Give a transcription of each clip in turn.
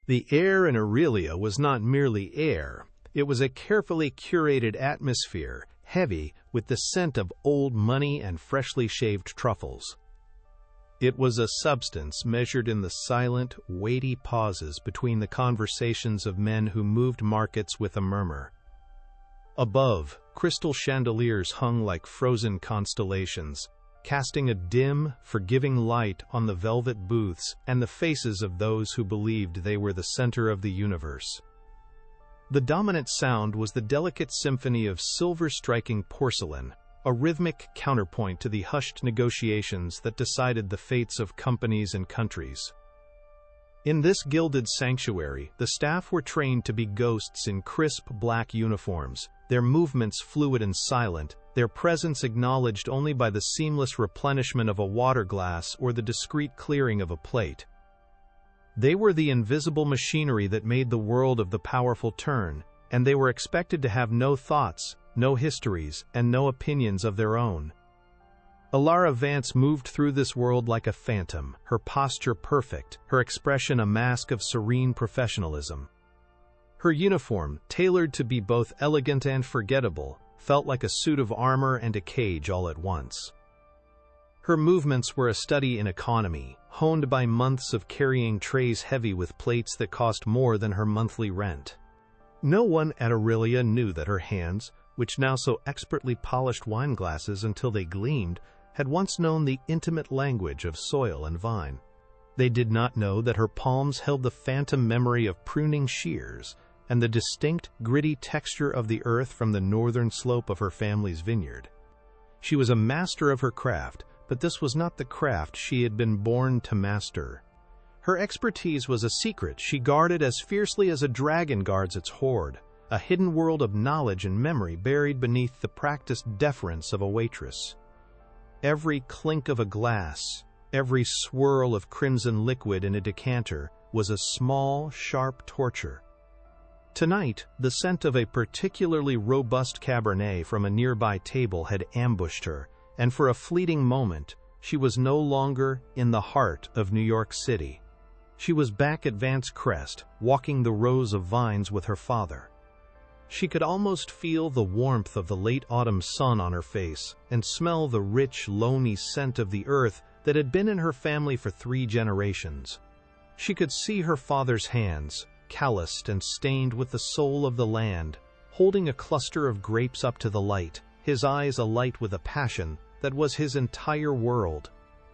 The air in Aurelia was not merely air, it was a carefully curated atmosphere, heavy with the scent of old money and freshly shaved truffles. It was a substance measured in the silent, weighty pauses between the conversations of men who moved markets with a murmur. Above, crystal chandeliers hung like frozen constellations, casting a dim, forgiving light on the velvet booths and the faces of those who believed they were the center of the universe. The dominant sound was the delicate symphony of silver-striking porcelain, a rhythmic counterpoint to the hushed negotiations that decided the fates of companies and countries. In this gilded sanctuary, the staff were trained to be ghosts in crisp black uniforms, their movements fluid and silent, their presence acknowledged only by the seamless replenishment of a water glass or the discreet clearing of a plate. They were the invisible machinery that made the world of the powerful turn, and they were expected to have no thoughts, no histories, and no opinions of their own. Alara Vance moved through this world like a phantom, her posture perfect, her expression a mask of serene professionalism. Her uniform, tailored to be both elegant and forgettable, felt like a suit of armor and a cage all at once. Her movements were a study in economy, honed by months of carrying trays heavy with plates that cost more than her monthly rent. No one at Aurelia knew that her hands, which now so expertly polished wine glasses until they gleamed, had once known the intimate language of soil and vine. They did not know that her palms held the phantom memory of pruning shears and the distinct, gritty texture of the earth from the northern slope of her family's vineyard. She was a master of her craft, but this was not the craft she had been born to master. Her expertise was a secret she guarded as fiercely as a dragon guards its hoard, a hidden world of knowledge and memory buried beneath the practiced deference of a waitress. Every clink of a glass, every swirl of crimson liquid in a decanter was a small, sharp torture. Tonight, the scent of a particularly robust Cabernet from a nearby table had ambushed her, and for a fleeting moment, she was no longer in the heart of New York City. She was back at Vance Crest, walking the rows of vines with her father. She could almost feel the warmth of the late autumn sun on her face and smell the rich, loamy scent of the earth that had been in her family for 3 generations. She could see her father's hands, calloused and stained with the soul of the land, holding a cluster of grapes up to the light, his eyes alight with a passion that was his entire world.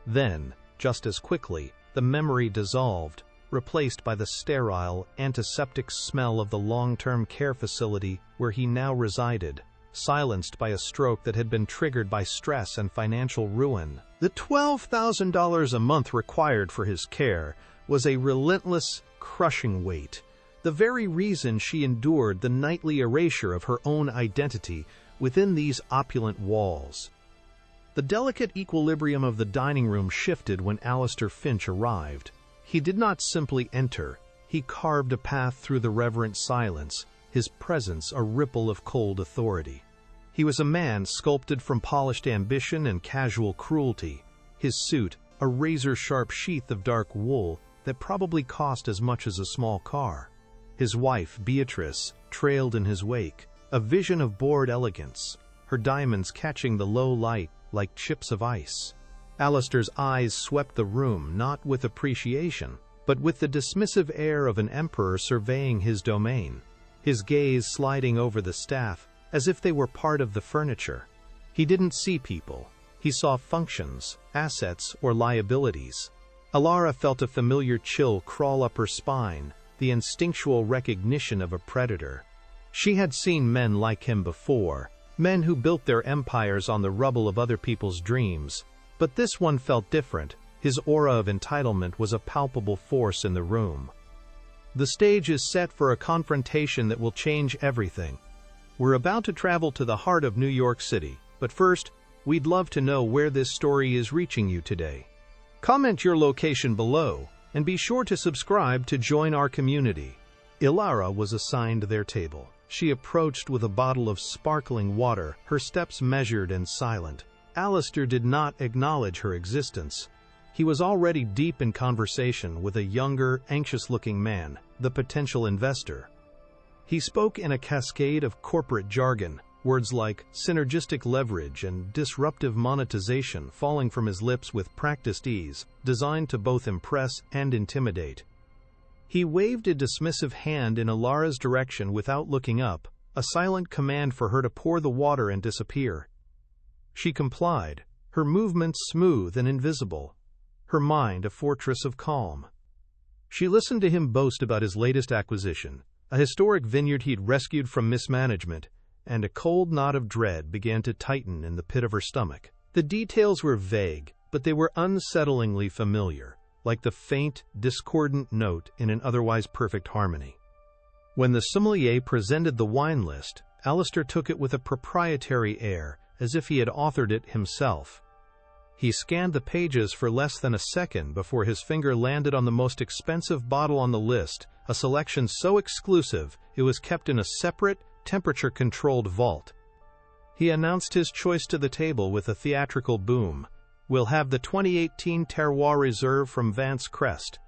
Then, just as quickly, the memory dissolved, replaced by the sterile, antiseptic smell of the long-term care facility where he now resided, silenced by a stroke that had been triggered by stress and financial ruin. The $12,000 a month required for his care was a relentless, crushing weight, the very reason she endured the nightly erasure of her own identity within these opulent walls. The delicate equilibrium of the dining room shifted when Alistair Finch arrived. He did not simply enter, he carved a path through the reverent silence, his presence a ripple of cold authority. He was a man sculpted from polished ambition and casual cruelty, his suit a razor-sharp sheath of dark wool that probably cost as much as a small car. His wife, Beatrice, trailed in his wake, a vision of bored elegance, her diamonds catching the low light like chips of ice. Alistair's eyes swept the room not with appreciation, but with the dismissive air of an emperor surveying his domain, his gaze sliding over the staff as if they were part of the furniture. He didn't see people. He saw functions, assets, or liabilities. Alara felt a familiar chill crawl up her spine, the instinctual recognition of a predator. She had seen men like him before, men who built their empires on the rubble of other people's dreams. But this one felt different. His aura of entitlement was a palpable force in the room. The stage is set for a confrontation that will change everything. We're about to travel to the heart of New York City, but first, we'd love to know where this story is reaching you today. Comment your location below, and be sure to subscribe to join our community. Alara was assigned their table. She approached with a bottle of sparkling water, her steps measured and silent. Alistair did not acknowledge her existence. He was already deep in conversation with a younger, anxious-looking man, the potential investor. He spoke in a cascade of corporate jargon, words like synergistic leverage and disruptive monetization falling from his lips with practiced ease, designed to both impress and intimidate. He waved a dismissive hand in Ilara's direction without looking up, a silent command for her to pour the water and disappear. She complied, her movements smooth and invisible, her mind a fortress of calm. She listened to him boast about his latest acquisition, a historic vineyard he'd rescued from mismanagement, and a cold knot of dread began to tighten in the pit of her stomach. The details were vague, but they were unsettlingly familiar, like the faint, discordant note in an otherwise perfect harmony. When the sommelier presented the wine list, Alistair took it with a proprietary air, as if he had authored it himself. He scanned the pages for less than a second before his finger landed on the most expensive bottle on the list, a selection so exclusive it was kept in a separate, temperature-controlled vault. He announced his choice to the table with a theatrical boom. "We'll have the 2018 Terroir Reserve from Vance Crest."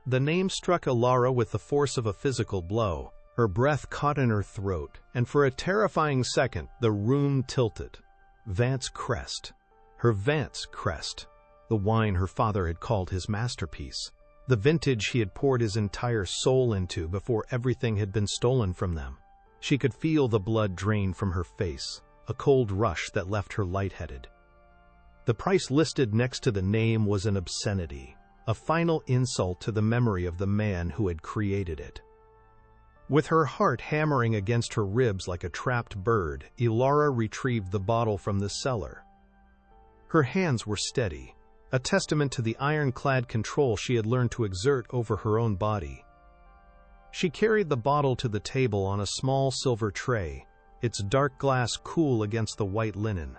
The name struck Ilara with the force of a physical blow. Her breath caught in her throat, and for a terrifying second, the room tilted. Vance Crest. Her Vance Crest. The wine her father had called his masterpiece. The vintage he had poured his entire soul into before everything had been stolen from them. She could feel the blood drain from her face, a cold rush that left her lightheaded. The price listed next to the name was an obscenity, a final insult to the memory of the man who had created it. With her heart hammering against her ribs like a trapped bird, Ilara retrieved the bottle from the cellar. Her hands were steady, a testament to the ironclad control she had learned to exert over her own body. She carried the bottle to the table on a small silver tray, its dark glass cool against the white linen.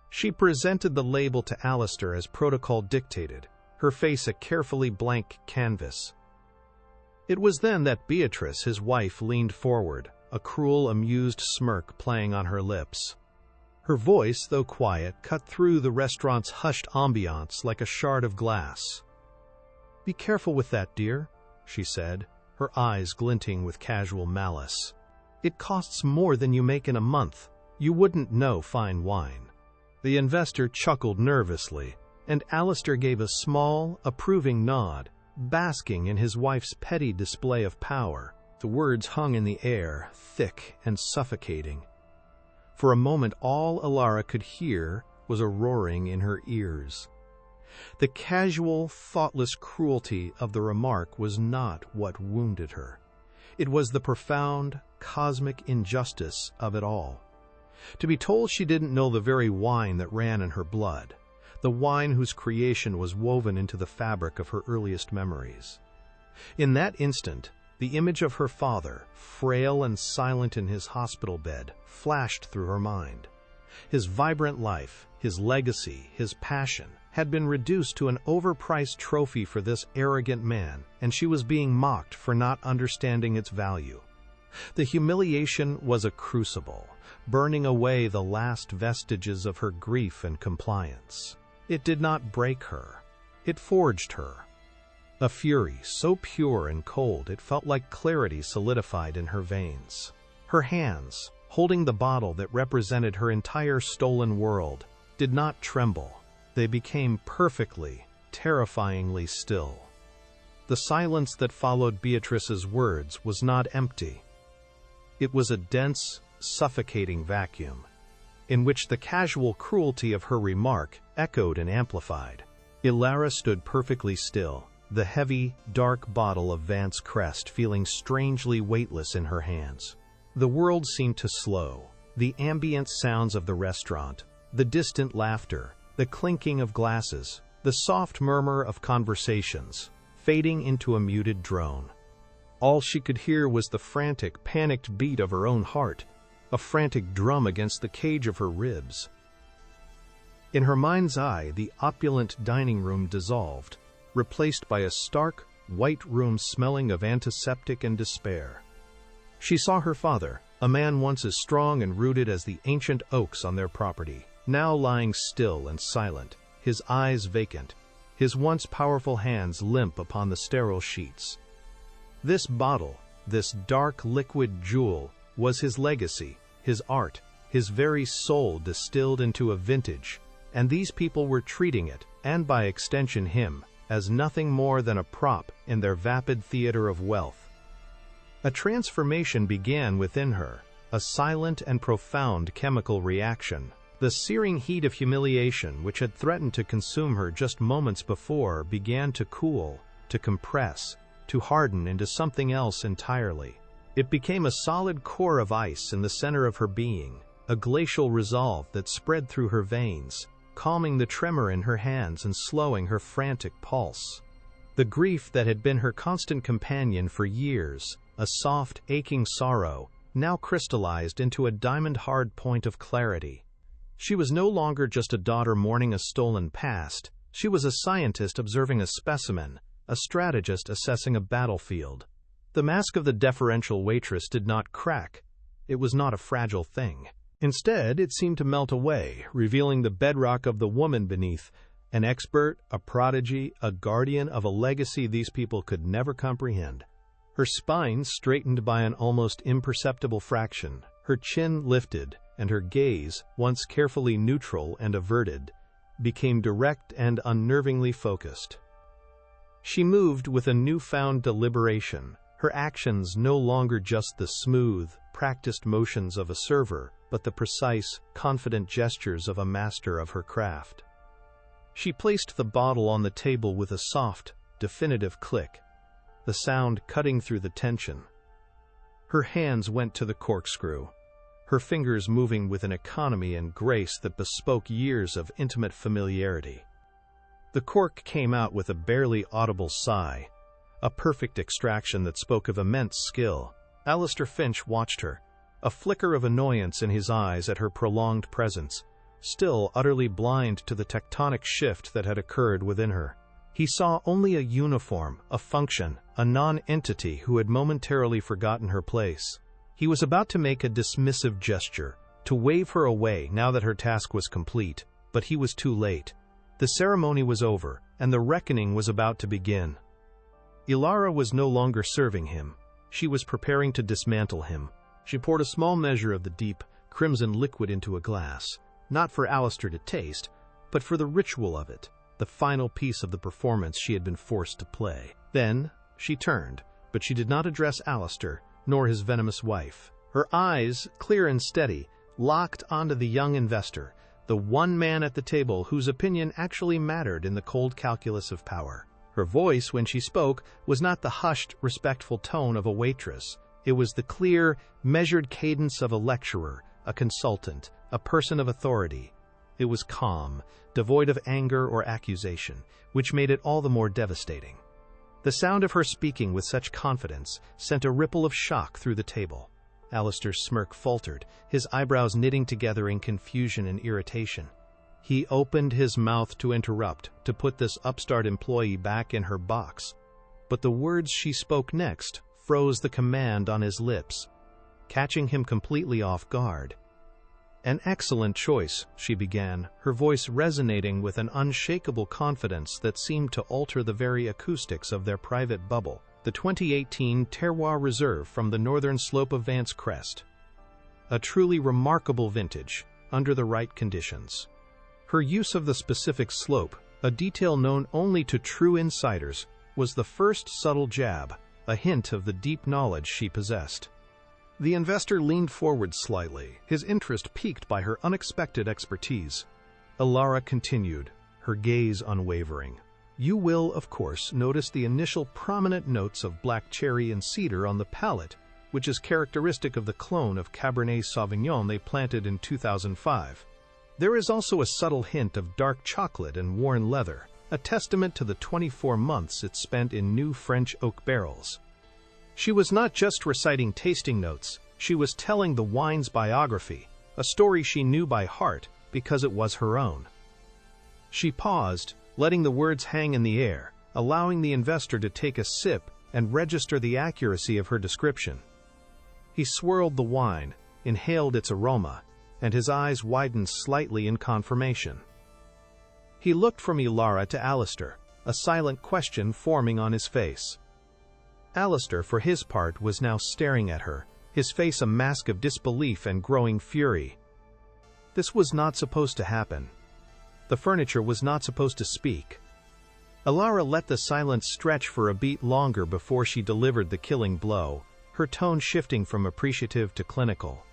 She presented the label to Alistair as protocol dictated, her face a carefully blank canvas. It was then that Beatrice, his wife, leaned forward, a cruel, amused smirk playing on her lips. Her voice, though quiet, cut through the restaurant's hushed ambiance like a shard of glass. "Be careful with that, dear," she said, her eyes glinting with casual malice. "It costs more than you make in a month. You wouldn't know fine wine." The investor chuckled nervously, and Alistair gave a small, approving nod, basking in his wife's petty display of power. The words hung in the air, thick and suffocating. For a moment all Ilara could hear was a roaring in her ears. The casual, thoughtless cruelty of the remark was not what wounded her. It was the profound, cosmic injustice of it all. To be told she didn't know the very wine that ran in her blood, the wine whose creation was woven into the fabric of her earliest memories. In that instant, the image of her father, frail and silent in his hospital bed, flashed through her mind. His vibrant life, his legacy, his passion, had been reduced to an overpriced trophy for this arrogant man, and she was being mocked for not understanding its value. The humiliation was a crucible, burning away the last vestiges of her grief and compliance. It did not break her. It forged her. A fury so pure and cold it felt like clarity solidified in her veins. Her hands, holding the bottle that represented her entire stolen world, did not tremble. They became perfectly, terrifyingly still. The silence that followed Beatrice's words was not empty. It was a dense, suffocating vacuum, in which the casual cruelty of her remark echoed and amplified. Ilara stood perfectly still, the heavy, dark bottle of Vance Crest feeling strangely weightless in her hands. The world seemed to slow. The ambient sounds of the restaurant, the distant laughter, the clinking of glasses, the soft murmur of conversations, fading into a muted drone. All she could hear was the frantic, panicked beat of her own heart, a frantic drum against the cage of her ribs. In her mind's eye, the opulent dining room dissolved, replaced by a stark, white room smelling of antiseptic and despair. She saw her father, a man once as strong and rooted as the ancient oaks on their property, now lying still and silent, his eyes vacant, his once powerful hands limp upon the sterile sheets. This bottle, this dark liquid jewel, was his legacy, his art, his very soul distilled into a vintage, and these people were treating it, and by extension him, as nothing more than a prop in their vapid theater of wealth. A transformation began within her, a silent and profound chemical reaction. The searing heat of humiliation which had threatened to consume her just moments before began to cool, to compress, to harden into something else entirely. It became a solid core of ice in the center of her being, a glacial resolve that spread through her veins, calming the tremor in her hands and slowing her frantic pulse. The grief that had been her constant companion for years, a soft, aching sorrow, now crystallized into a diamond-hard point of clarity. She was no longer just a daughter mourning a stolen past. She was a scientist observing a specimen, a strategist assessing a battlefield. The mask of the deferential waitress did not crack. It was not a fragile thing. Instead, it seemed to melt away, revealing the bedrock of the woman beneath, an expert, a prodigy, a guardian of a legacy these people could never comprehend. Her spine straightened by an almost imperceptible fraction, her chin lifted, and her gaze, once carefully neutral and averted, became direct and unnervingly focused. She moved with a newfound deliberation, her actions no longer just the smooth, practiced motions of a server, but the precise, confident gestures of a master of her craft. She placed the bottle on the table with a soft, definitive click, the sound cutting through the tension. Her hands went to the corkscrew, her fingers moving with an economy and grace that bespoke years of intimate familiarity. The cork came out with a barely audible sigh, a perfect extraction that spoke of immense skill. Alistair Finch watched her, a flicker of annoyance in his eyes at her prolonged presence, still utterly blind to the tectonic shift that had occurred within her. He saw only a uniform, a function, a non-entity who had momentarily forgotten her place. He was about to make a dismissive gesture, to wave her away now that her task was complete, but he was too late. The ceremony was over, and the reckoning was about to begin. Ilara was no longer serving him. She was preparing to dismantle him. She poured a small measure of the deep, crimson liquid into a glass, not for Alistair to taste, but for the ritual of it, the final piece of the performance she had been forced to play. Then, she turned, but she did not address Alistair, nor his venomous wife. Her eyes, clear and steady, locked onto the young investor, the one man at the table whose opinion actually mattered in the cold calculus of power. Her voice, when she spoke, was not the hushed, respectful tone of a waitress. It was the clear, measured cadence of a lecturer, a consultant, a person of authority. It was calm, devoid of anger or accusation, which made it all the more devastating. The sound of her speaking with such confidence sent a ripple of shock through the table. Alistair's smirk faltered, his eyebrows knitting together in confusion and irritation. He opened his mouth to interrupt, to put this upstart employee back in her box. But the words she spoke next froze the command on his lips, catching him completely off guard. "An excellent choice," she began, her voice resonating with an unshakable confidence that seemed to alter the very acoustics of their private bubble. The 2018 Terroir Reserve from the northern slope of Vance Crest. A truly remarkable vintage, under the right conditions. Her use of the specific slope, a detail known only to true insiders, was the first subtle jab, a hint of the deep knowledge she possessed. The investor leaned forward slightly, his interest piqued by her unexpected expertise. Ilara continued, her gaze unwavering. "You will, of course, notice the initial prominent notes of black cherry and cedar on the palate, which is characteristic of the clone of Cabernet Sauvignon they planted in 2005. There is also a subtle hint of dark chocolate and worn leather, a testament to the 24 months it spent in new French oak barrels." She was not just reciting tasting notes, she was telling the wine's biography, a story she knew by heart because it was her own. She paused, letting the words hang in the air, allowing the investor to take a sip and register the accuracy of her description. He swirled the wine, inhaled its aroma, and his eyes widened slightly in confirmation. He looked from Ilara to Alistair, a silent question forming on his face. Alistair, for his part, was now staring at her, his face a mask of disbelief and growing fury. This was not supposed to happen. The furniture was not supposed to speak. Alara let the silence stretch for a beat longer before she delivered the killing blow, her tone shifting from appreciative to clinical.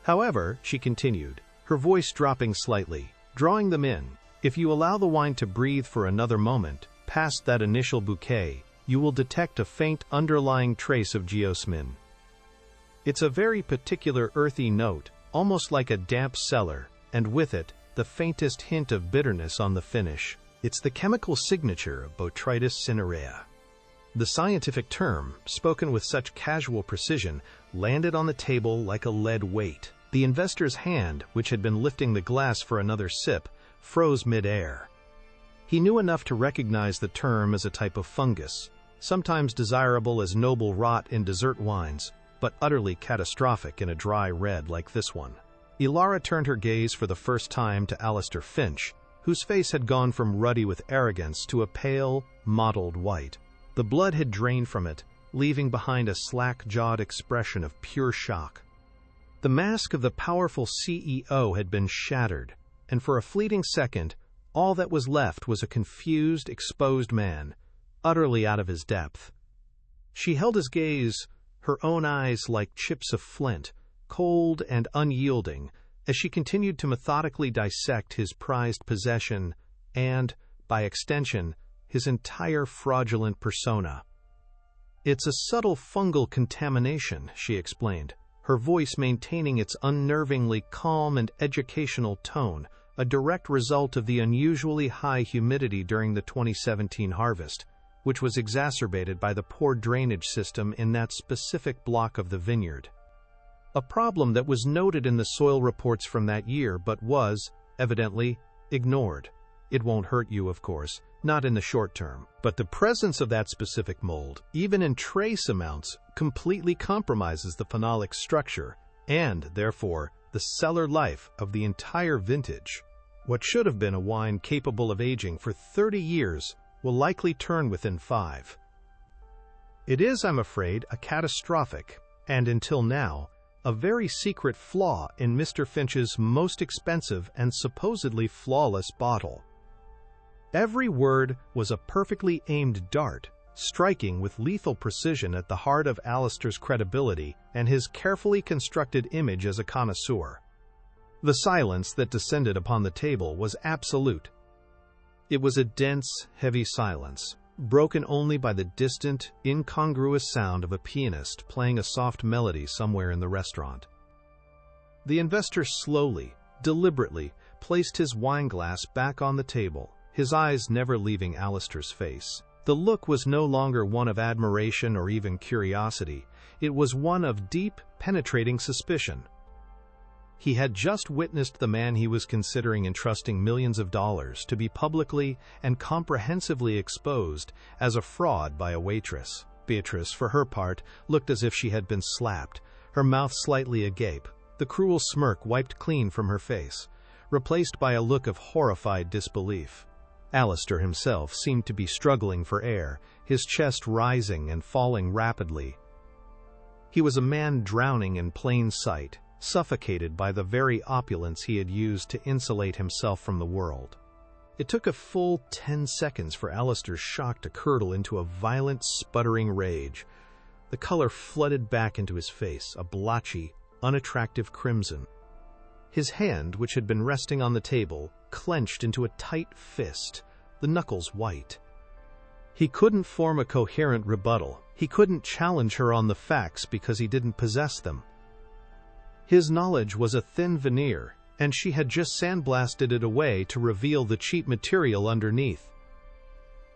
However, she continued, her voice dropping slightly, drawing them in, if you allow the wine to breathe for another moment, past that initial bouquet, you will detect a faint underlying trace of geosmin. It's a very particular earthy note, almost like a damp cellar, and with it, the faintest hint of bitterness on the finish. It's the chemical signature of Botrytis cinerea. The scientific term, spoken with such casual precision, landed on the table like a lead weight. The investor's hand, which had been lifting the glass for another sip, froze mid-air. He knew enough to recognize the term as a type of fungus, sometimes desirable as noble rot in dessert wines, but utterly catastrophic in a dry red like this one. Alara turned her gaze for the first time to Alistair Finch, whose face had gone from ruddy with arrogance to a pale, mottled white. The blood had drained from it, leaving behind a slack-jawed expression of pure shock. The mask of the powerful CEO had been shattered, and for a fleeting second, all that was left was a confused, exposed man, utterly out of his depth. She held his gaze, her own eyes like chips of flint, cold and unyielding, as she continued to methodically dissect his prized possession and, by extension, his entire fraudulent persona. It's a subtle fungal contamination, she explained, her voice maintaining its unnervingly calm and educational tone, a direct result of the unusually high humidity during the 2017 harvest, which was exacerbated by the poor drainage system in that specific block of the vineyard. A problem that was noted in the soil reports from that year but was, evidently, ignored. It won't hurt you, of course, not in the short term, but the presence of that specific mold, even in trace amounts, completely compromises the phenolic structure and, therefore, the cellar life of the entire vintage. What should have been a wine capable of aging for 30 years will likely turn within 5. It is, I'm afraid, a catastrophic, and until now, a very secret flaw in Mr. Finch's most expensive and supposedly flawless bottle. Every word was a perfectly aimed dart, striking with lethal precision at the heart of Alistair's credibility and his carefully constructed image as a connoisseur. The silence that descended upon the table was absolute. It was a dense, heavy silence, broken only by the distant, incongruous sound of a pianist playing a soft melody somewhere in the restaurant. The investor slowly, deliberately, placed his wineglass back on the table, his eyes never leaving Alistair's face. The look was no longer one of admiration or even curiosity, it was one of deep, penetrating suspicion. He had just witnessed the man he was considering entrusting millions of dollars to be publicly and comprehensively exposed as a fraud by a waitress. Beatrice, for her part, looked as if she had been slapped, her mouth slightly agape, the cruel smirk wiped clean from her face, replaced by a look of horrified disbelief. Alistair himself seemed to be struggling for air, his chest rising and falling rapidly. He was a man drowning in plain sight, suffocated by the very opulence he had used to insulate himself from the world. It took a full 10 seconds for Alistair's shock to curdle into a violent, sputtering rage. The color flooded back into his face, a blotchy, unattractive crimson. His hand, which had been resting on the table, clenched into a tight fist, the knuckles white. He couldn't form a coherent rebuttal. He couldn't challenge her on the facts because he didn't possess them. His knowledge was a thin veneer, and she had just sandblasted it away to reveal the cheap material underneath.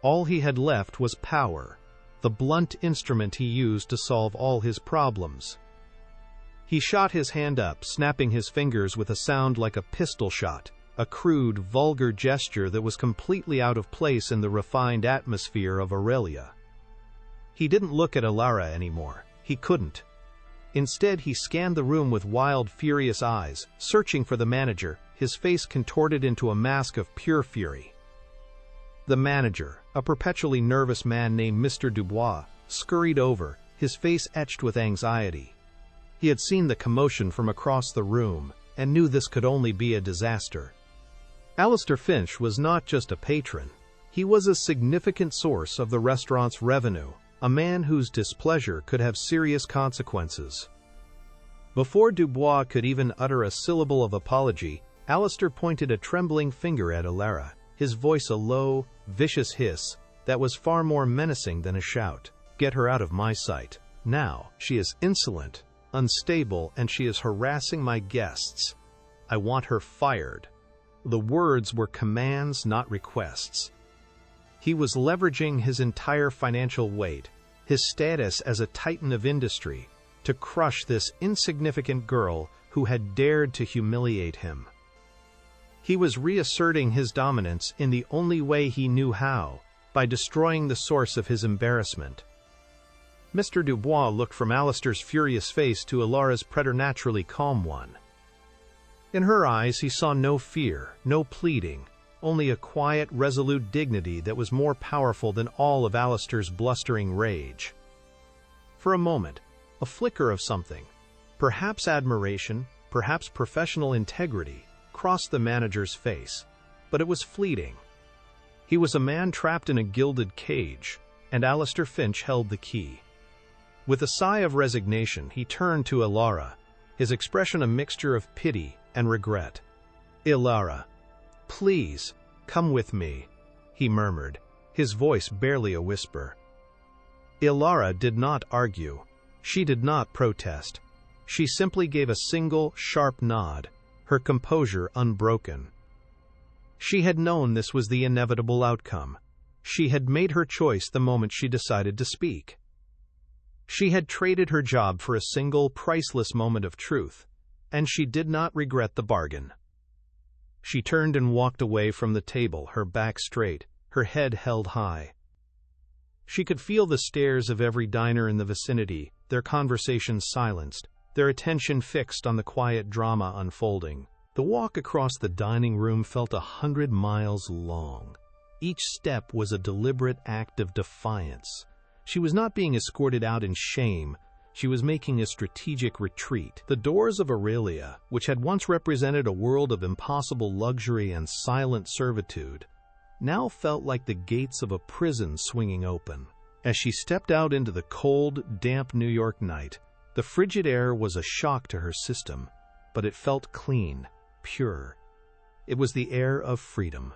All he had left was power, the blunt instrument he used to solve all his problems. He shot his hand up, snapping his fingers with a sound like a pistol shot, a crude, vulgar gesture that was completely out of place in the refined atmosphere of Aurelia. He didn't look at Alara anymore. He couldn't. Instead, he scanned the room with wild, furious eyes, searching for the manager, his face contorted into a mask of pure fury. The manager, a perpetually nervous man named Mr. Dubois, scurried over, his face etched with anxiety. He had seen the commotion from across the room and knew this could only be a disaster. Alistair Finch was not just a patron. He was a significant source of the restaurant's revenue, a man whose displeasure could have serious consequences. Before Dubois could even utter a syllable of apology, Alistair pointed a trembling finger at Ilara, his voice a low, vicious hiss that was far more menacing than a shout. "Get her out of my sight. Now. She is insolent, unstable, and she is harassing my guests. I want her fired." The words were commands, not requests. He was leveraging his entire financial weight, his status as a titan of industry, to crush this insignificant girl who had dared to humiliate him. He was reasserting his dominance in the only way he knew how, by destroying the source of his embarrassment. Mr. Dubois looked from Alistair's furious face to Ilara's preternaturally calm one. In her eyes he saw no fear, no pleading, only a quiet, resolute dignity that was more powerful than all of Alistair's blustering rage. For a moment, a flicker of something, perhaps admiration, perhaps professional integrity, crossed the manager's face, but it was fleeting. He was a man trapped in a gilded cage, and Alistair Finch held the key. With a sigh of resignation, he turned to Ilara, his expression a mixture of pity and regret. "Ilara, please, come with me," he murmured, his voice barely a whisper. Ilara did not argue. She did not protest. She simply gave a single, sharp nod, her composure unbroken. She had known this was the inevitable outcome. She had made her choice the moment she decided to speak. She had traded her job for a single, priceless moment of truth, and she did not regret the bargain. She turned and walked away from the table, her back straight, her head held high. She could feel the stares of every diner in the vicinity, their conversations silenced, their attention fixed on the quiet drama unfolding. The walk across the dining room felt 100 miles long. Each step was a deliberate act of defiance. She was not being escorted out in shame. She was making a strategic retreat. The doors of Aurelia, which had once represented a world of impossible luxury and silent servitude, now felt like the gates of a prison swinging open. As she stepped out into the cold, damp New York night, the frigid air was a shock to her system, but it felt clean, pure. It was the air of freedom.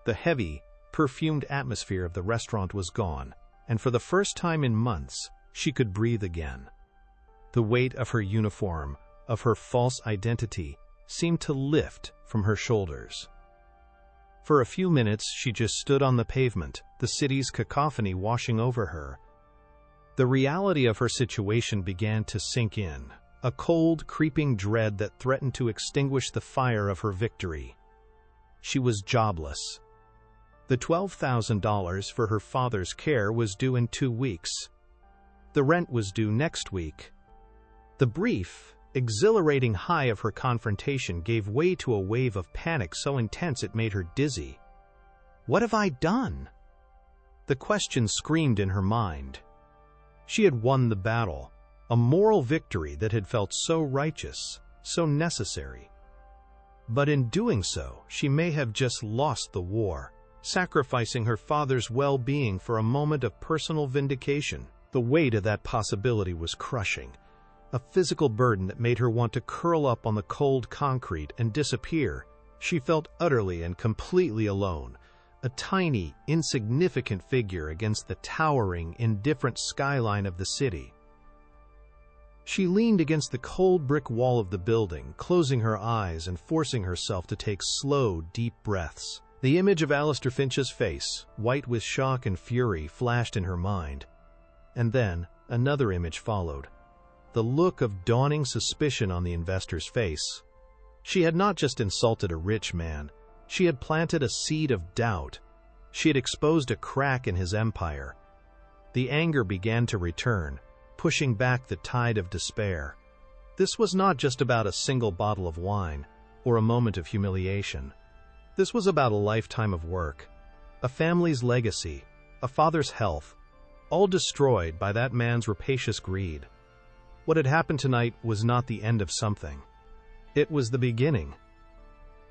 The heavy, perfumed atmosphere of the restaurant was gone, and for the first time in months, she could breathe again. The weight of her uniform, of her false identity, seemed to lift from her shoulders. For a few minutes, she just stood on the pavement, the city's cacophony washing over her. The reality of her situation began to sink in, a cold, creeping dread that threatened to extinguish the fire of her victory. She was jobless. The $12,000 for her father's care was due in 2 weeks. The rent was due next week. The brief, exhilarating high of her confrontation gave way to a wave of panic so intense it made her dizzy. What have I done? The question screamed in her mind. She had won the battle, a moral victory that had felt so righteous, so necessary. But in doing so, she may have just lost the war, sacrificing her father's well-being for a moment of personal vindication. The weight of that possibility was crushing, a physical burden that made her want to curl up on the cold concrete and disappear. She felt utterly and completely alone, a tiny, insignificant figure against the towering, indifferent skyline of the city. She leaned against the cold brick wall of the building, closing her eyes and forcing herself to take slow, deep breaths. The image of Alistair Finch's face, white with shock and fury, flashed in her mind. And then, another image followed. The look of dawning suspicion on the investor's face. She had not just insulted a rich man. She had planted a seed of doubt. She had exposed a crack in his empire. The anger began to return, pushing back the tide of despair. This was not just about a single bottle of wine, or a moment of humiliation. This was about a lifetime of work, a family's legacy, a father's health, all destroyed by that man's rapacious greed. What had happened tonight was not the end of something. It was the beginning.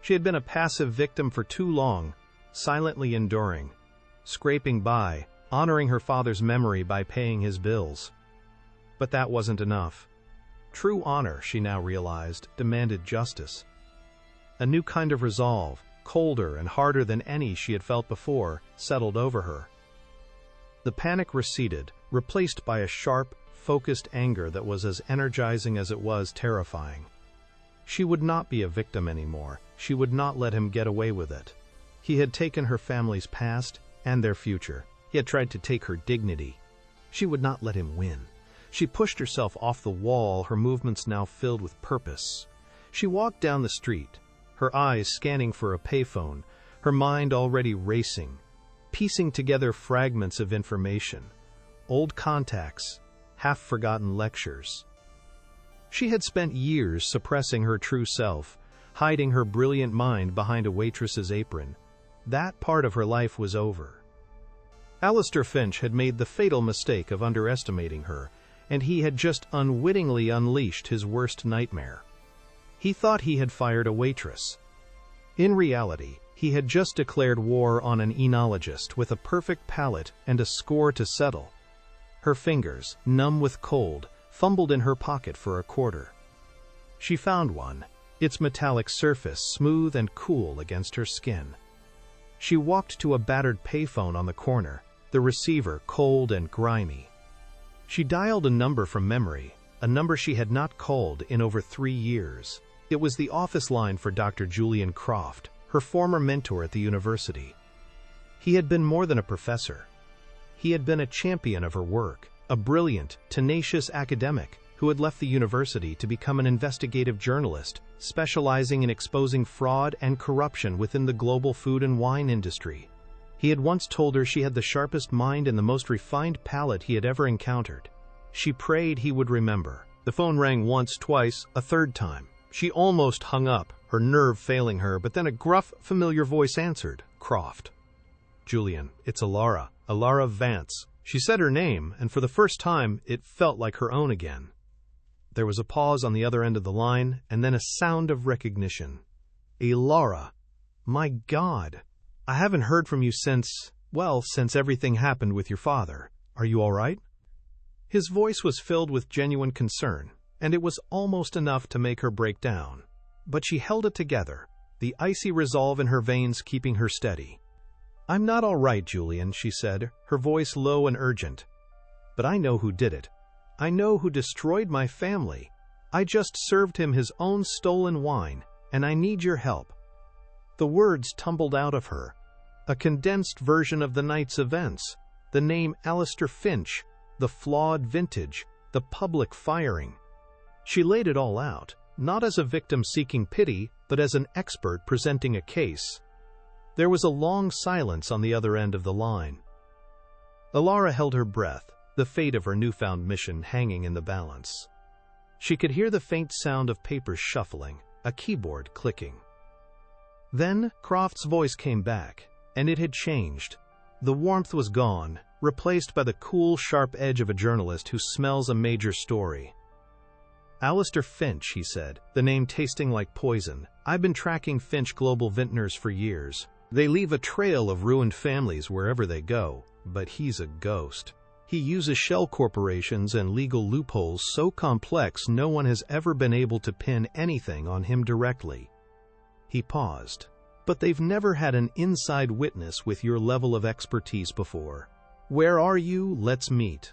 She had been a passive victim for too long, silently enduring, scraping by, honoring her father's memory by paying his bills. But that wasn't enough. True honor, she now realized, demanded justice. A new kind of resolve, colder and harder than any she had felt before, settled over her. The panic receded, replaced by a sharp, focused anger that was as energizing as it was terrifying. She would not be a victim anymore. She would not let him get away with it. He had taken her family's past and their future. He had tried to take her dignity. She would not let him win. She pushed herself off the wall, her movements now filled with purpose. She walked down the street, her eyes scanning for a payphone, her mind already racing, piecing together fragments of information, old contacts, half-forgotten lectures. She had spent years suppressing her true self, hiding her brilliant mind behind a waitress's apron. That part of her life was over. Alistair Finch had made the fatal mistake of underestimating her, and he had just unwittingly unleashed his worst nightmare. He thought he had fired a waitress. In reality, he had just declared war on an enologist with a perfect palate and a score to settle. Her fingers, numb with cold, fumbled in her pocket for a quarter. She found one, its metallic surface smooth and cool against her skin. She walked to a battered payphone on the corner, the receiver cold and grimy. She dialed a number from memory, a number she had not called in over 3 years. It was the office line for Dr. Julian Croft, her former mentor at the university. He had been more than a professor. He had been a champion of her work, a brilliant, tenacious academic who had left the university to become an investigative journalist, specializing in exposing fraud and corruption within the global food and wine industry. He had once told her she had the sharpest mind and the most refined palate he had ever encountered. She prayed he would remember. The phone rang once, twice, a third time. She almost hung up, her nerve failing her, but then a gruff, familiar voice answered. Croft. Julian, it's Alara. Alara Vance. She said her name, and for the first time, it felt like her own again. There was a pause on the other end of the line, and then a sound of recognition. Alara. My God. I haven't heard from you since everything happened with your father. Are you all right? His voice was filled with genuine concern, and it was almost enough to make her break down. But she held it together, the icy resolve in her veins keeping her steady. I'm not all right, Julian, she said, her voice low and urgent. But I know who did it. I know who destroyed my family. I just served him his own stolen wine, and I need your help. The words tumbled out of her. A condensed version of the night's events. The name Alistair Finch, the flawed vintage, the public firing. She laid it all out, not as a victim seeking pity, but as an expert presenting a case. There was a long silence on the other end of the line. Alara held her breath, the fate of her newfound mission hanging in the balance. She could hear the faint sound of papers shuffling, a keyboard clicking. Then Croft's voice came back, and it had changed. The warmth was gone, replaced by the cool, sharp edge of a journalist who smells a major story. Alistair Finch, he said, the name tasting like poison. I've been tracking Finch Global Vintners for years. They leave a trail of ruined families wherever they go, but he's a ghost. He uses shell corporations and legal loopholes so complex no one has ever been able to pin anything on him directly. He paused. But they've never had an inside witness with your level of expertise before. Where are you? Let's meet.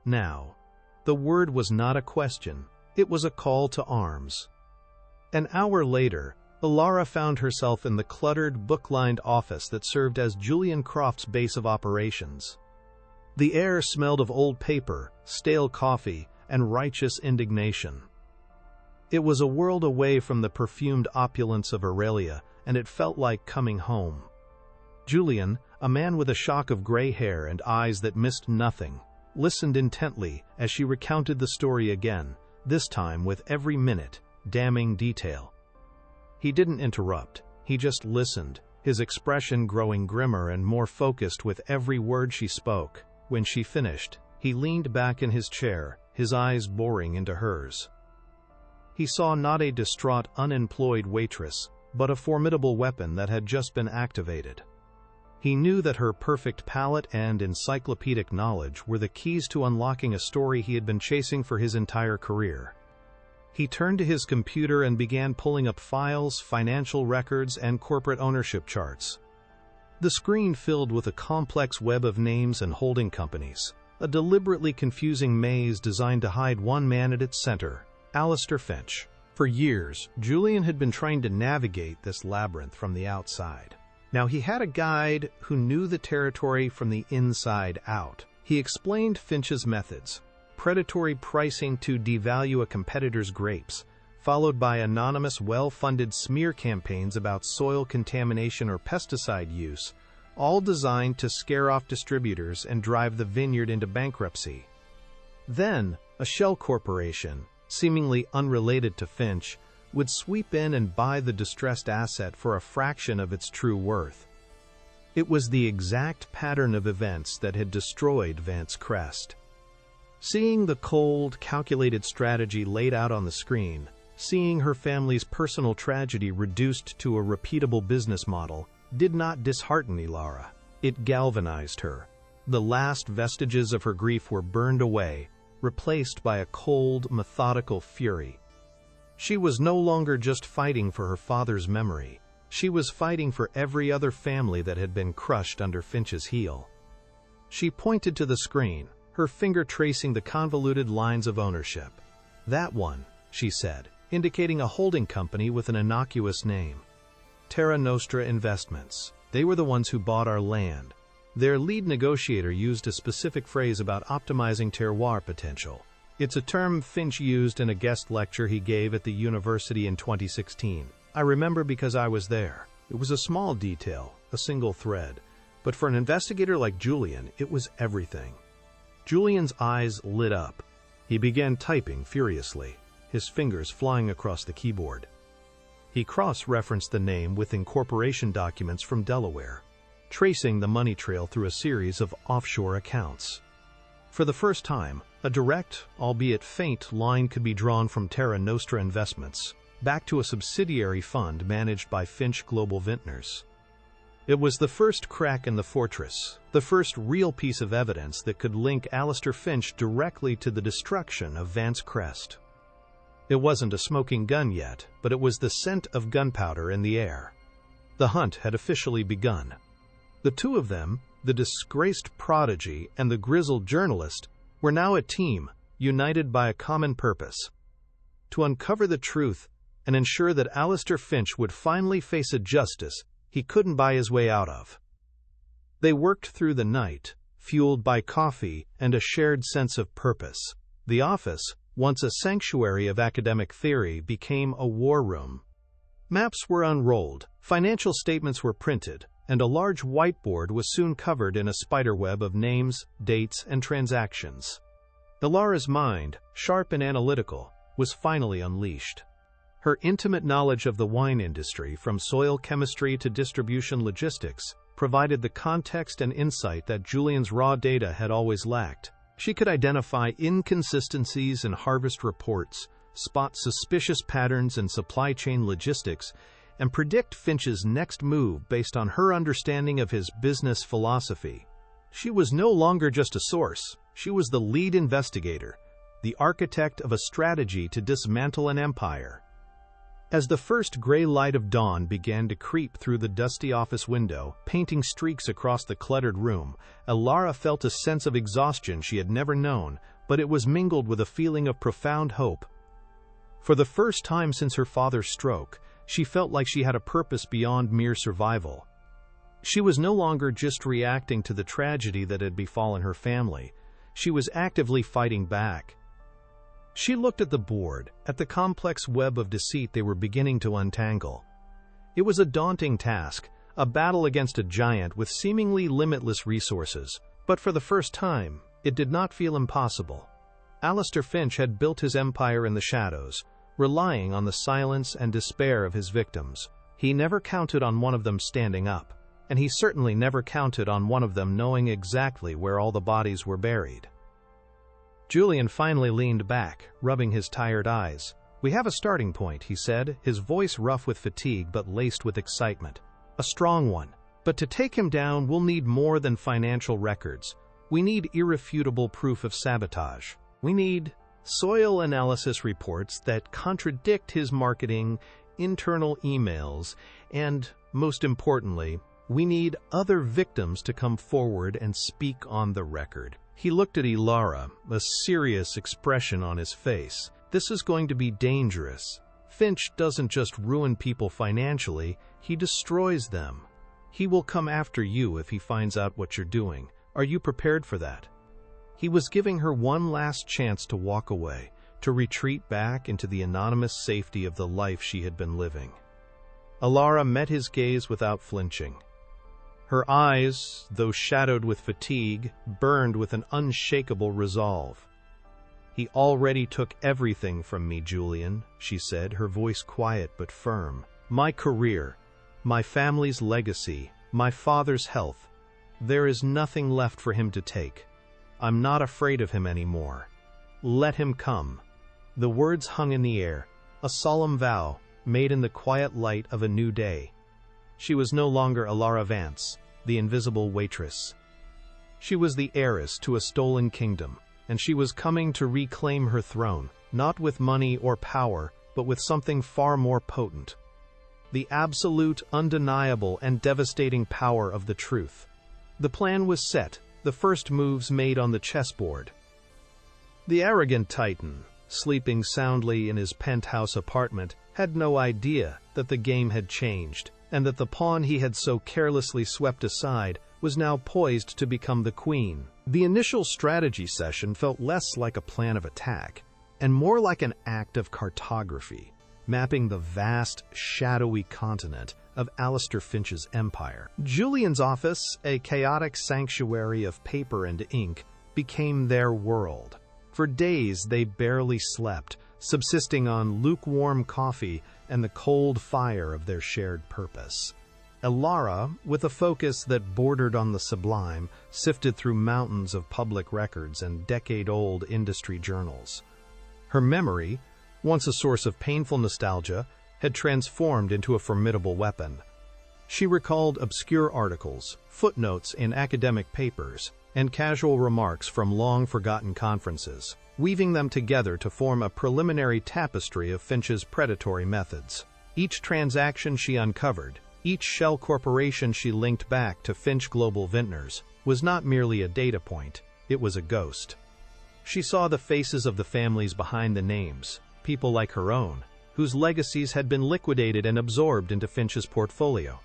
Now. The word was not a question. It was a call to arms. An hour later, Alara found herself in the cluttered, book-lined office that served as Julian Croft's base of operations. The air smelled of old paper, stale coffee, and righteous indignation. It was a world away from the perfumed opulence of Aurelia, and it felt like coming home. Julian, a man with a shock of gray hair and eyes that missed nothing, listened intently as she recounted the story again, this time with every minute, damning detail. He didn't interrupt, he just listened, his expression growing grimmer and more focused with every word she spoke. When she finished, he leaned back in his chair, his eyes boring into hers. He saw not a distraught, unemployed waitress, but a formidable weapon that had just been activated. He knew that her perfect palate and encyclopedic knowledge were the keys to unlocking a story he had been chasing for his entire career. He turned to his computer and began pulling up files, financial records, and corporate ownership charts. The screen filled with a complex web of names and holding companies, a deliberately confusing maze designed to hide one man at its center, Alistair Finch. For years, Julian had been trying to navigate this labyrinth from the outside. Now he had a guide who knew the territory from the inside out. He explained Finch's methods: predatory pricing to devalue a competitor's grapes, followed by anonymous, well-funded smear campaigns about soil contamination or pesticide use, all designed to scare off distributors and drive the Vineyard into bankruptcy. Then, a shell corporation, seemingly unrelated to Finch, would sweep in and buy the distressed asset for a fraction of its true worth. It was the exact pattern of events that had destroyed Vance Crest. Seeing the cold, calculated strategy laid out on the screen, seeing her family's personal tragedy reduced to a repeatable business model, did not dishearten Ilara. It galvanized her. The last vestiges of her grief were burned away, replaced by a cold, methodical fury. She was no longer just fighting for her father's memory. She was fighting for every other family that had been crushed under Finch's heel. She pointed to the screen, her finger tracing the convoluted lines of ownership. "That one," she said, indicating a holding company with an innocuous name. "Terra Nostra Investments. They were the ones who bought our land." Their lead negotiator used a specific phrase about optimizing terroir potential. It's a term Finch used in a guest lecture he gave at the university in 2016. "I remember because I was there. It was a small detail, a single thread. But for an investigator like Julian, it was everything." Julian's eyes lit up. He began typing furiously, his fingers flying across the keyboard. He cross-referenced the name with incorporation documents from Delaware, tracing the money trail through a series of offshore accounts. For the first time, a direct, albeit faint, line could be drawn from Terra Nostra Investments back to a subsidiary fund managed by Finch Global Vintners. It was the first crack in the fortress, the first real piece of evidence that could link Alistair Finch directly to the destruction of Vance Crest. It wasn't a smoking gun yet, but it was the scent of gunpowder in the air. The hunt had officially begun. The two of them, the disgraced prodigy and the grizzled journalist, were now a team, united by a common purpose: to uncover the truth and ensure that Alistair Finch would finally face a justice he couldn't buy his way out of. They worked through the night, fueled by coffee and a shared sense of purpose. The office, once a sanctuary of academic theory, became a war room. Maps were unrolled, financial statements were printed, and a large whiteboard was soon covered in a spiderweb of names, dates, and transactions. Ilara's mind, sharp and analytical, was finally unleashed. Her intimate knowledge of the wine industry, from soil chemistry to distribution logistics, provided the context and insight that Julian's raw data had always lacked. She could identify inconsistencies in harvest reports, spot suspicious patterns in supply chain logistics, and predict Finch's next move based on her understanding of his business philosophy. She was no longer just a source. She was the lead investigator, the architect of a strategy to dismantle an empire. As the first gray light of dawn began to creep through the dusty office window, painting streaks across the cluttered room, Ilara felt a sense of exhaustion she had never known, but it was mingled with a feeling of profound hope. For the first time since her father's stroke, she felt like she had a purpose beyond mere survival. She was no longer just reacting to the tragedy that had befallen her family. She was actively fighting back. She looked at the board, at the complex web of deceit they were beginning to untangle. It was a daunting task, a battle against a giant with seemingly limitless resources, but for the first time, it did not feel impossible. Alistair Finch had built his empire in the shadows, relying on the silence and despair of his victims. He never counted on one of them standing up. and he certainly never counted on one of them knowing exactly where all the bodies were buried. Julian finally leaned back, rubbing his tired eyes. "We have a starting point," he said, his voice rough with fatigue but laced with excitement. "A strong one. But to take him down, we'll need more than financial records. We need irrefutable proof of sabotage. We need soil analysis reports that contradict his marketing, internal emails, and, most importantly, we need other victims to come forward and speak on the record." He looked at Ilara, a serious expression on his face. "This is going to be dangerous. Finch doesn't just ruin people financially, he destroys them. He will come after you if he finds out what you're doing. Are you prepared for that?" He was giving her one last chance to walk away, to retreat back into the anonymous safety of the life she had been living. Ilara met his gaze without flinching. Her eyes, though shadowed with fatigue, burned with an unshakable resolve. "He already took everything from me, Julian," she said, her voice quiet but firm. "My career, my family's legacy, my father's health. There is nothing left for him to take. I'm not afraid of him anymore. Let him come." The words hung in the air, a solemn vow, made in the quiet light of a new day. She was no longer Ilara Vance, the invisible waitress. She was the heiress to a stolen kingdom, and she was coming to reclaim her throne, not with money or power, but with something far more potent. The absolute, undeniable, and devastating power of the truth. The plan was set, the first moves made on the chessboard. The arrogant titan, sleeping soundly in his penthouse apartment, had no idea that the game had changed, and that the pawn he had so carelessly swept aside was now poised to become the queen. The initial strategy session felt less like a plan of attack, and more like an act of cartography, mapping the vast, shadowy continent of Alistair Finch's empire. Julian's office, a chaotic sanctuary of paper and ink, became their world. For days they barely slept, subsisting on lukewarm coffee and the cold fire of their shared purpose. Ilara, with a focus that bordered on the sublime, sifted through mountains of public records and decade-old industry journals. Her memory, once a source of painful nostalgia, had transformed into a formidable weapon. She recalled obscure articles, footnotes in academic papers, and casual remarks from long-forgotten conferences, weaving them together to form a preliminary tapestry of Finch's predatory methods. Each transaction she uncovered, each shell corporation she linked back to Finch Global Vintners, was not merely a data point, it was a ghost. She saw the faces of the families behind the names, people like her own, whose legacies had been liquidated and absorbed into Finch's portfolio.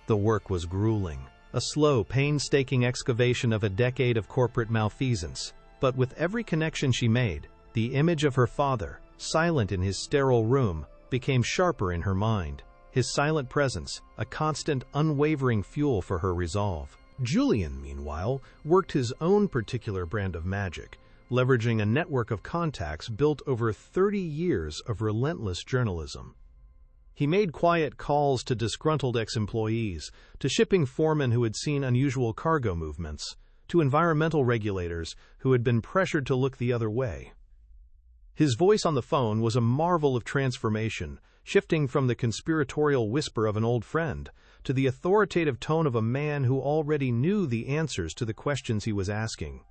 The work was grueling, a slow, painstaking excavation of a decade of corporate malfeasance. But with every connection she made, the image of her father, silent in his sterile room, became sharper in her mind, his silent presence, a constant, unwavering fuel for her resolve. Julian, meanwhile, worked his own particular brand of magic, leveraging a network of contacts built over 30 years of relentless journalism. He made quiet calls to disgruntled ex-employees, to shipping foremen who had seen unusual cargo movements, to environmental regulators who had been pressured to look the other way. His voice on the phone was a marvel of transformation, shifting from the conspiratorial whisper of an old friend to the authoritative tone of a man who already knew the answers to the questions he was asking.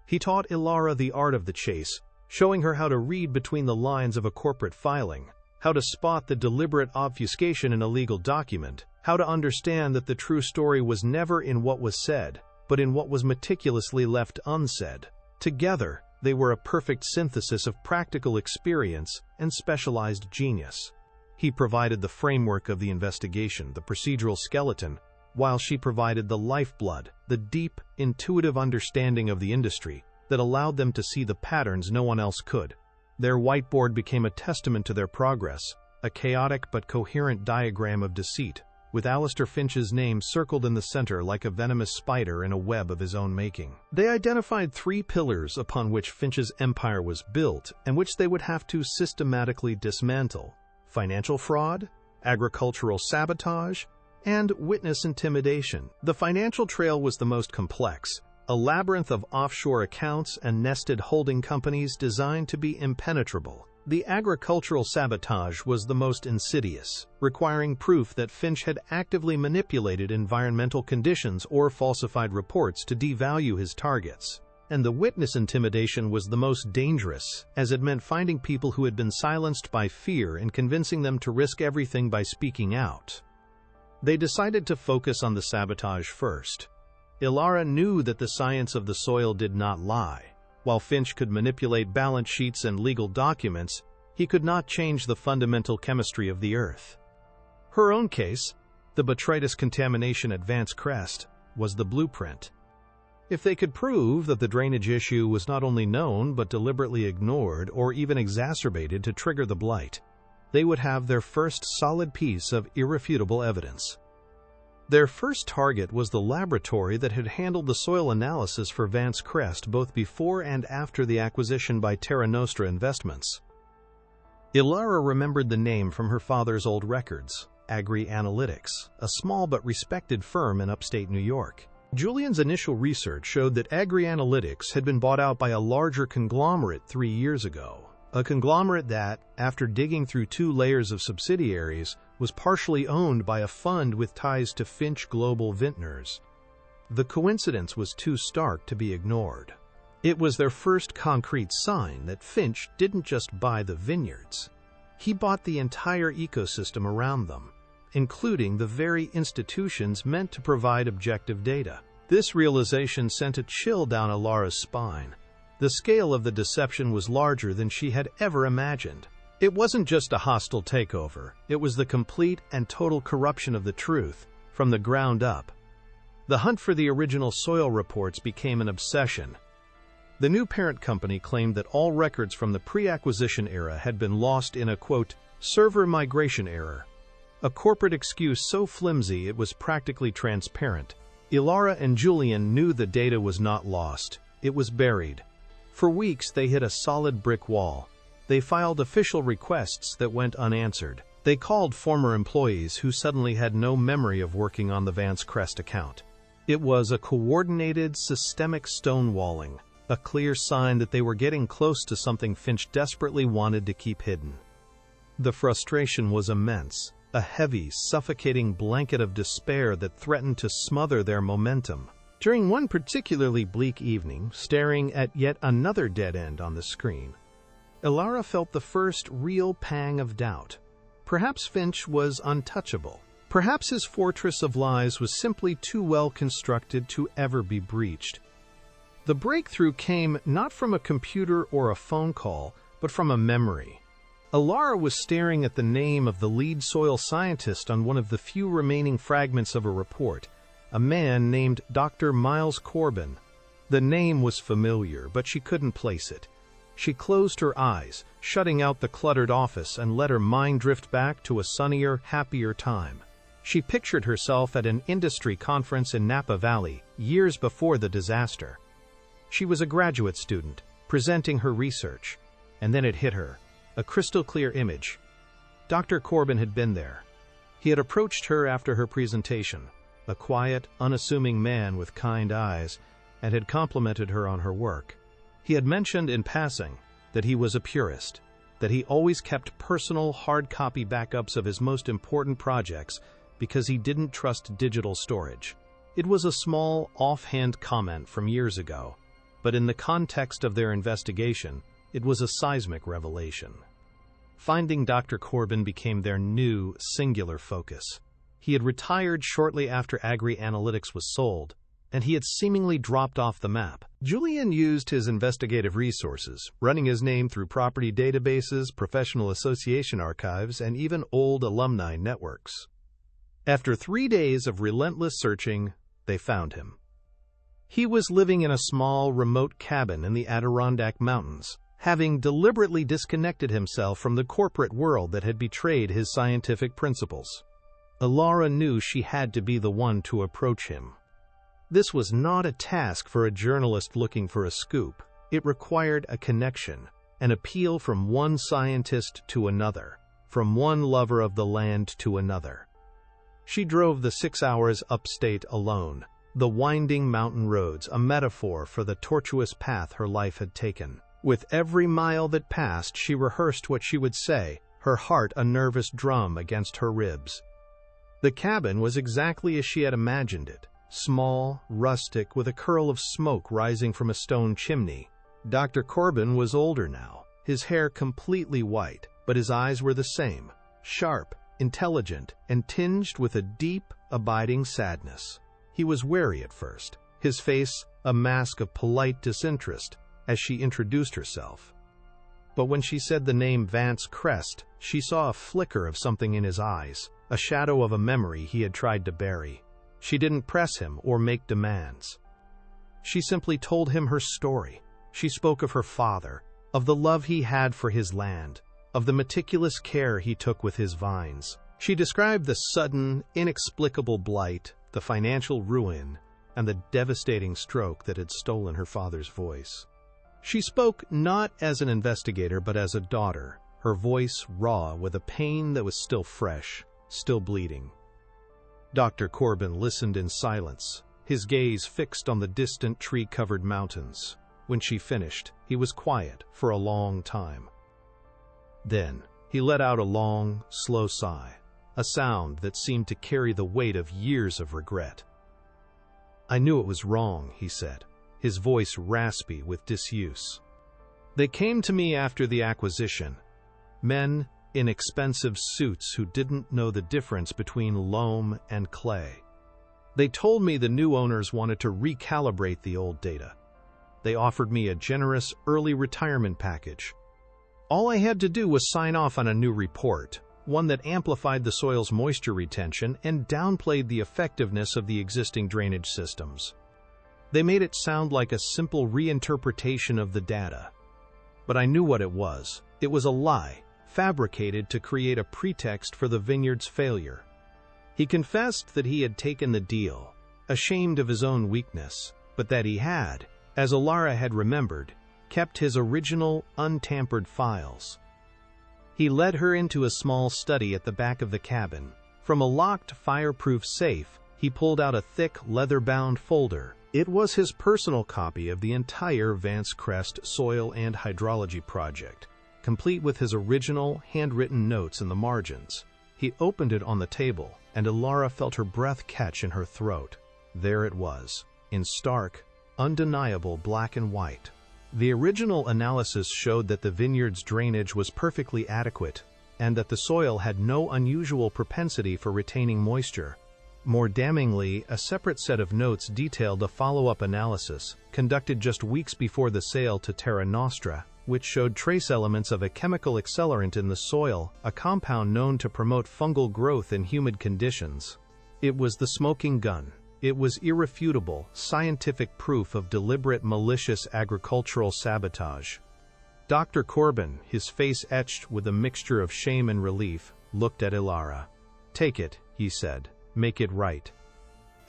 He taught Ilara the art of the chase, showing her how to read between the lines of a corporate filing, how to spot the deliberate obfuscation in a legal document, how to understand that the true story was never in what was said, but in what was meticulously left unsaid. Together, they were a perfect synthesis of practical experience and specialized genius. He provided the framework of the investigation, the procedural skeleton, while she provided the lifeblood, the deep, intuitive understanding of the industry that allowed them to see the patterns no one else could. Their whiteboard became a testament to their progress, a chaotic but coherent diagram of deceit, with Alistair Finch's name circled in the center like a venomous spider in a web of his own making. They identified 3 pillars upon which Finch's empire was built and which they would have to systematically dismantle: financial fraud, agricultural sabotage, and witness intimidation. The financial trail was the most complex, a labyrinth of offshore accounts and nested holding companies designed to be impenetrable. The agricultural sabotage was the most insidious, requiring proof that Finch had actively manipulated environmental conditions or falsified reports to devalue his targets. And the witness intimidation was the most dangerous, as it meant finding people who had been silenced by fear and convincing them to risk everything by speaking out. They decided to focus on the sabotage first. Ilara knew that the science of the soil did not lie. While Finch could manipulate balance sheets and legal documents, he could not change the fundamental chemistry of the earth. Her own case, the botrytis contamination at Vance Crest, was the blueprint. If they could prove that the drainage issue was not only known but deliberately ignored or even exacerbated to trigger the blight, they would have their first solid piece of irrefutable evidence. Their first target was the laboratory that had handled the soil analysis for Vance Crest both before and after the acquisition by Terra Nostra Investments. Ilara remembered the name from her father's old records, Agri Analytics, a small but respected firm in upstate New York. Julian's initial research showed that Agri Analytics had been bought out by a larger conglomerate 3 years ago. A conglomerate that, after digging through 2 layers of subsidiaries, was partially owned by a fund with ties to Finch Global Vintners. The coincidence was too stark to be ignored. It was their first concrete sign that Finch didn't just buy the vineyards. He bought the entire ecosystem around them, including the very institutions meant to provide objective data. This realization sent a chill down Ilara's spine. The scale of the deception was larger than she had ever imagined. It wasn't just a hostile takeover, it was the complete and total corruption of the truth, from the ground up. The hunt for the original soil reports became an obsession. The new parent company claimed that all records from the pre-acquisition era had been lost in a, quote, server migration error, a corporate excuse so flimsy it was practically transparent. Ilara and Julian knew the data was not lost, it was buried. For weeks they hit a solid brick wall. They filed official requests that went unanswered. They called former employees who suddenly had no memory of working on the Vance Crest account. It was a coordinated, systemic stonewalling, a clear sign that they were getting close to something Finch desperately wanted to keep hidden. The frustration was immense, a heavy, suffocating blanket of despair that threatened to smother their momentum. During one particularly bleak evening, staring at yet another dead end on the screen, Ilara felt the first real pang of doubt. Perhaps Finch was untouchable. Perhaps his fortress of lies was simply too well constructed to ever be breached. The breakthrough came not from a computer or a phone call, but from a memory. Ilara was staring at the name of the lead soil scientist on one of the few remaining fragments of a report, a man named Dr. Miles Corbin. The name was familiar, but she couldn't place it. She closed her eyes, shutting out the cluttered office, and let her mind drift back to a sunnier, happier time. She pictured herself at an industry conference in Napa Valley, years before the disaster. She was a graduate student, presenting her research, and then it hit her, a crystal-clear image. Dr. Corbin had been there. He had approached her after her presentation, a quiet, unassuming man with kind eyes, and had complimented her on her work. He had mentioned in passing that he was a purist, that he always kept personal, hard-copy backups of his most important projects because he didn't trust digital storage. It was a small, offhand comment from years ago, but in the context of their investigation, it was a seismic revelation. Finding Dr. Corbin became their new, singular focus. He had retired shortly after Agri Analytics was sold, and he had seemingly dropped off the map. Julian used his investigative resources, running his name through property databases, professional association archives, and even old alumni networks. After 3 days of relentless searching, they found him. He was living in a small, remote cabin in the Adirondack Mountains, having deliberately disconnected himself from the corporate world that had betrayed his scientific principles. Ilara knew she had to be the one to approach him. This was not a task for a journalist looking for a scoop. It required a connection, an appeal from one scientist to another, from one lover of the land to another. She drove the 6 hours upstate alone, the winding mountain roads a metaphor for the tortuous path her life had taken. With every mile that passed, she rehearsed what she would say, her heart a nervous drum against her ribs. The cabin was exactly as she had imagined it, small, rustic, with a curl of smoke rising from a stone chimney. Dr. Corbin was older now, his hair completely white, but his eyes were the same, sharp, intelligent, and tinged with a deep, abiding sadness. He was wary at first, his face a mask of polite disinterest as she introduced herself. But when she said the name Vance Crest, she saw a flicker of something in his eyes, a shadow of a memory he had tried to bury. She didn't press him or make demands. She simply told him her story. She spoke of her father, of the love he had for his land, of the meticulous care he took with his vines. She described the sudden, inexplicable blight, the financial ruin, and the devastating stroke that had stolen her father's voice. She spoke not as an investigator but as a daughter, her voice raw with a pain that was still fresh, still bleeding. Dr. Corbin listened in silence, his gaze fixed on the distant tree-covered mountains. When she finished, he was quiet for a long time. Then, he let out a long, slow sigh, a sound that seemed to carry the weight of years of regret. "I knew it was wrong," he said, his voice raspy with disuse. "They came to me after the acquisition. Men in expensive suits who didn't know the difference between loam and clay. They told me the new owners wanted to recalibrate the old data. They offered me a generous early retirement package. All I had to do was sign off on a new report, one that amplified the soil's moisture retention and downplayed the effectiveness of the existing drainage systems. They made it sound like a simple reinterpretation of the data. But I knew what it was. It was a lie, fabricated to create a pretext for the Vineyard's failure." He confessed that he had taken the deal, ashamed of his own weakness, but that he had, as Alara had remembered, kept his original, untampered files. He led her into a small study at the back of the cabin. From a locked, fireproof safe, he pulled out a thick, leather-bound folder. It was his personal copy of the entire Vance Crest soil and hydrology project, complete with his original, handwritten notes in the margins. He opened it on the table, and Alara felt her breath catch in her throat. There it was, in stark, undeniable black and white. The original analysis showed that the vineyard's drainage was perfectly adequate, and that the soil had no unusual propensity for retaining moisture. More damningly, a separate set of notes detailed a follow-up analysis, conducted just weeks before the sale to Terra Nostra, which showed trace elements of a chemical accelerant in the soil, a compound known to promote fungal growth in humid conditions. It was the smoking gun. It was irrefutable, scientific proof of deliberate, malicious agricultural sabotage. Dr. Corbin, his face etched with a mixture of shame and relief, looked at Alara. "Take it," he said. "Make it right."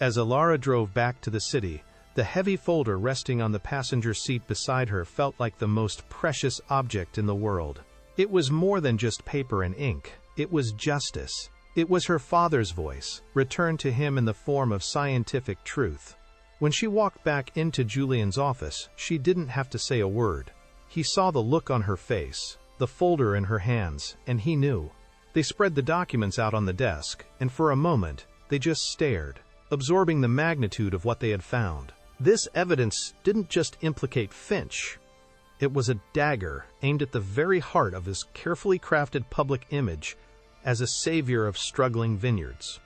As Alara drove back to the city, the heavy folder resting on the passenger seat beside her felt like the most precious object in the world. It was more than just paper and ink. It was justice. It was her father's voice, returned to him in the form of scientific truth. When she walked back into Julian's office, she didn't have to say a word. He saw the look on her face, the folder in her hands, and he knew. They spread the documents out on the desk, and for a moment, they just stared, absorbing the magnitude of what they had found. This evidence didn't just implicate Finch. It was a dagger aimed at the very heart of his carefully crafted public image as a savior of struggling vineyards.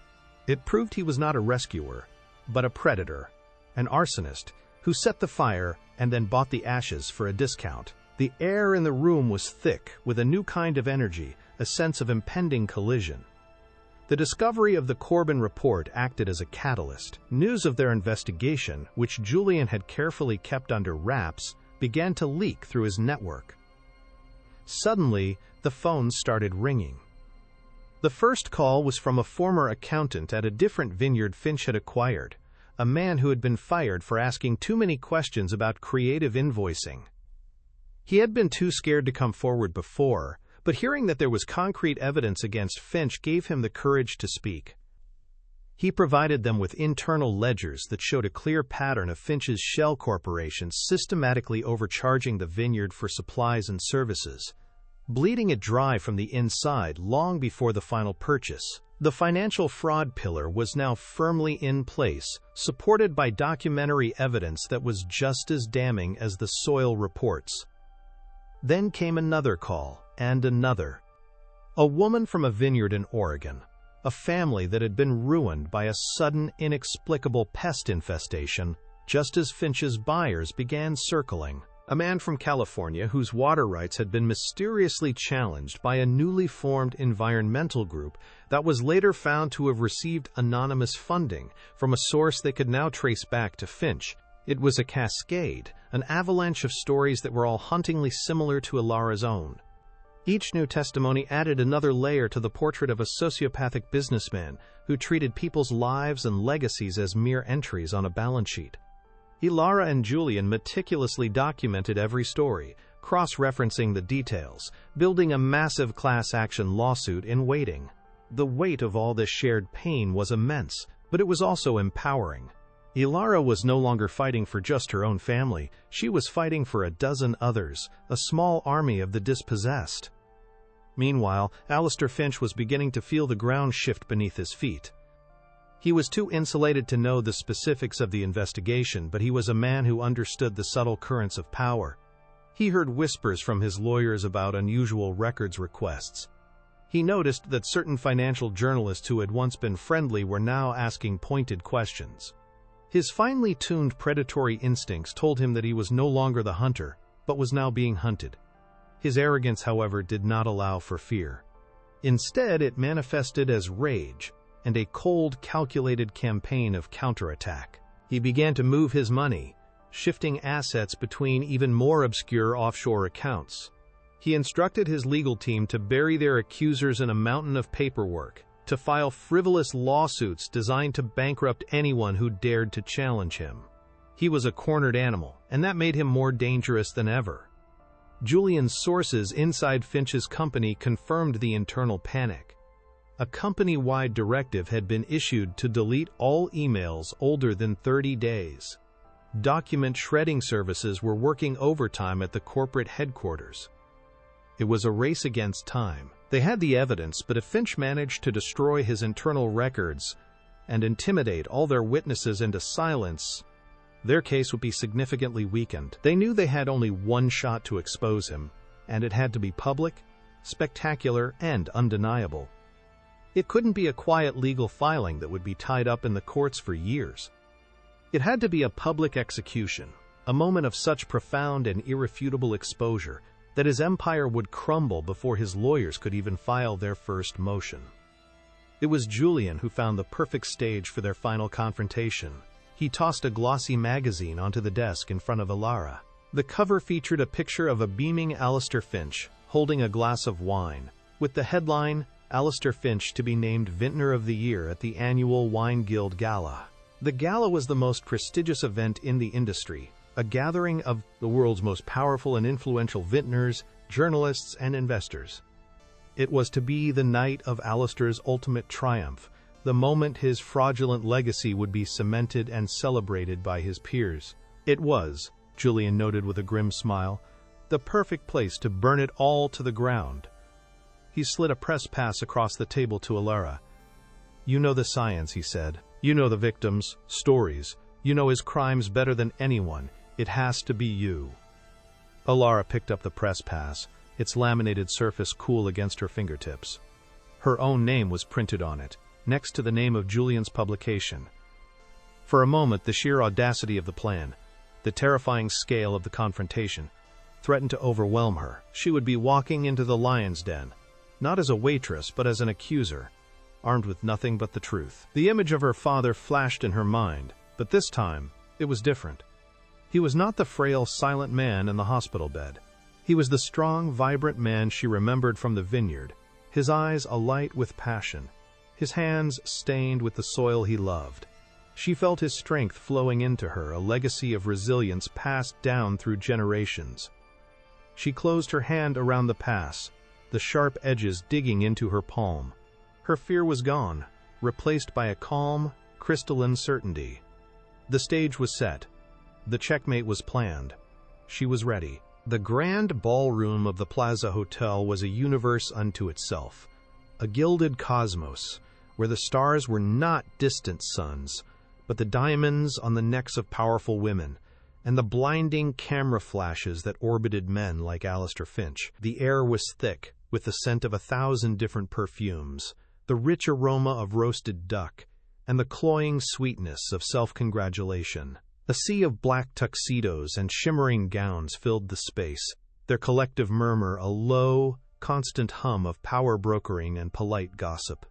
It proved he was not a rescuer, but a predator, an arsonist who set the fire and then bought the ashes for a discount. The air in the room was thick with a new kind of energy, a sense of impending collision. The discovery of the Corbin report acted as a catalyst. News of their investigation, which Julian had carefully kept under wraps, began to leak through his network. Suddenly, the phones started ringing. The first call was from a former accountant at a different vineyard Finch had acquired, a man who had been fired for asking too many questions about creative invoicing. He had been too scared to come forward before, but hearing that there was concrete evidence against Finch gave him the courage to speak. He provided them with internal ledgers that showed a clear pattern of Finch's shell corporations systematically overcharging the Vineyard for supplies and services, bleeding it dry from the inside long before the final purchase. The financial fraud pillar was now firmly in place, supported by documentary evidence that was just as damning as the soil reports. Then came another call, and another. A woman from a vineyard in Oregon, a family that had been ruined by a sudden, inexplicable pest infestation, just as Finch's buyers began circling. A man from California whose water rights had been mysteriously challenged by a newly formed environmental group that was later found to have received anonymous funding from a source they could now trace back to Finch. It was a cascade, an avalanche of stories that were all hauntingly similar to Ilara's own. Each new testimony added another layer to the portrait of a sociopathic businessman who treated people's lives and legacies as mere entries on a balance sheet. Ilara and Julian meticulously documented every story, cross-referencing the details, building a massive class action lawsuit in waiting. The weight of all this shared pain was immense, but it was also empowering. Ilara was no longer fighting for just her own family, she was fighting for a dozen others, a small army of the dispossessed. Meanwhile, Alistair Finch was beginning to feel the ground shift beneath his feet. He was too insulated to know the specifics of the investigation, but he was a man who understood the subtle currents of power. He heard whispers from his lawyers about unusual records requests. He noticed that certain financial journalists who had once been friendly were now asking pointed questions. His finely tuned predatory instincts told him that he was no longer the hunter, but was now being hunted. His arrogance, however, did not allow for fear. Instead, it manifested as rage and a cold, calculated campaign of counterattack. He began to move his money, shifting assets between even more obscure offshore accounts. He instructed his legal team to bury their accusers in a mountain of paperwork, to file frivolous lawsuits designed to bankrupt anyone who dared to challenge him. He was a cornered animal, and that made him more dangerous than ever. Julian's sources inside Finch's company confirmed the internal panic. A company-wide directive had been issued to delete all emails older than 30 days. Document shredding services were working overtime at the corporate headquarters. It was a race against time. They had the evidence, but if Finch managed to destroy his internal records and intimidate all their witnesses into silence, their case would be significantly weakened. They knew they had only one shot to expose him, and it had to be public, spectacular, and undeniable. It couldn't be a quiet legal filing that would be tied up in the courts for years. It had to be a public execution, a moment of such profound and irrefutable exposure that his empire would crumble before his lawyers could even file their first motion. It was Julian who found the perfect stage for their final confrontation. He tossed a glossy magazine onto the desk in front of Ilara. The cover featured a picture of a beaming Alistair Finch holding a glass of wine, with the headline, "Alistair Finch to be named Vintner of the Year at the annual Wine Guild Gala." The gala was the most prestigious event in the industry, a gathering of the world's most powerful and influential vintners, journalists, and investors. It was to be the night of Alistair's ultimate triumph, the moment his fraudulent legacy would be cemented and celebrated by his peers. It was, Julian noted with a grim smile, the perfect place to burn it all to the ground. He slid a press pass across the table to Ilara. "You know the science," he said. "You know the victims, stories. You know his crimes better than anyone. It has to be you." Ilara picked up the press pass, its laminated surface cool against her fingertips. Her own name was printed on it, next to the name of Julian's publication. For a moment, the sheer audacity of the plan, the terrifying scale of the confrontation, threatened to overwhelm her. She would be walking into the lion's den, not as a waitress, but as an accuser, armed with nothing but the truth. The image of her father flashed in her mind, but this time, it was different. He was not the frail, silent man in the hospital bed. He was the strong, vibrant man she remembered from the vineyard, his eyes alight with passion, his hands stained with the soil he loved. She felt his strength flowing into her, a legacy of resilience passed down through generations. She closed her hand around the pass, the sharp edges digging into her palm. Her fear was gone, replaced by a calm, crystalline certainty. The stage was set. The checkmate was planned. She was ready. The grand ballroom of the Plaza Hotel was a universe unto itself, a gilded cosmos, where the stars were not distant suns, but the diamonds on the necks of powerful women, and the blinding camera flashes that orbited men like Alistair Finch. The air was thick, with the scent of 1,000 different perfumes, the rich aroma of roasted duck, and the cloying sweetness of self-congratulation. A sea of black tuxedos and shimmering gowns filled the space, their collective murmur a low, constant hum of power brokering and polite gossip.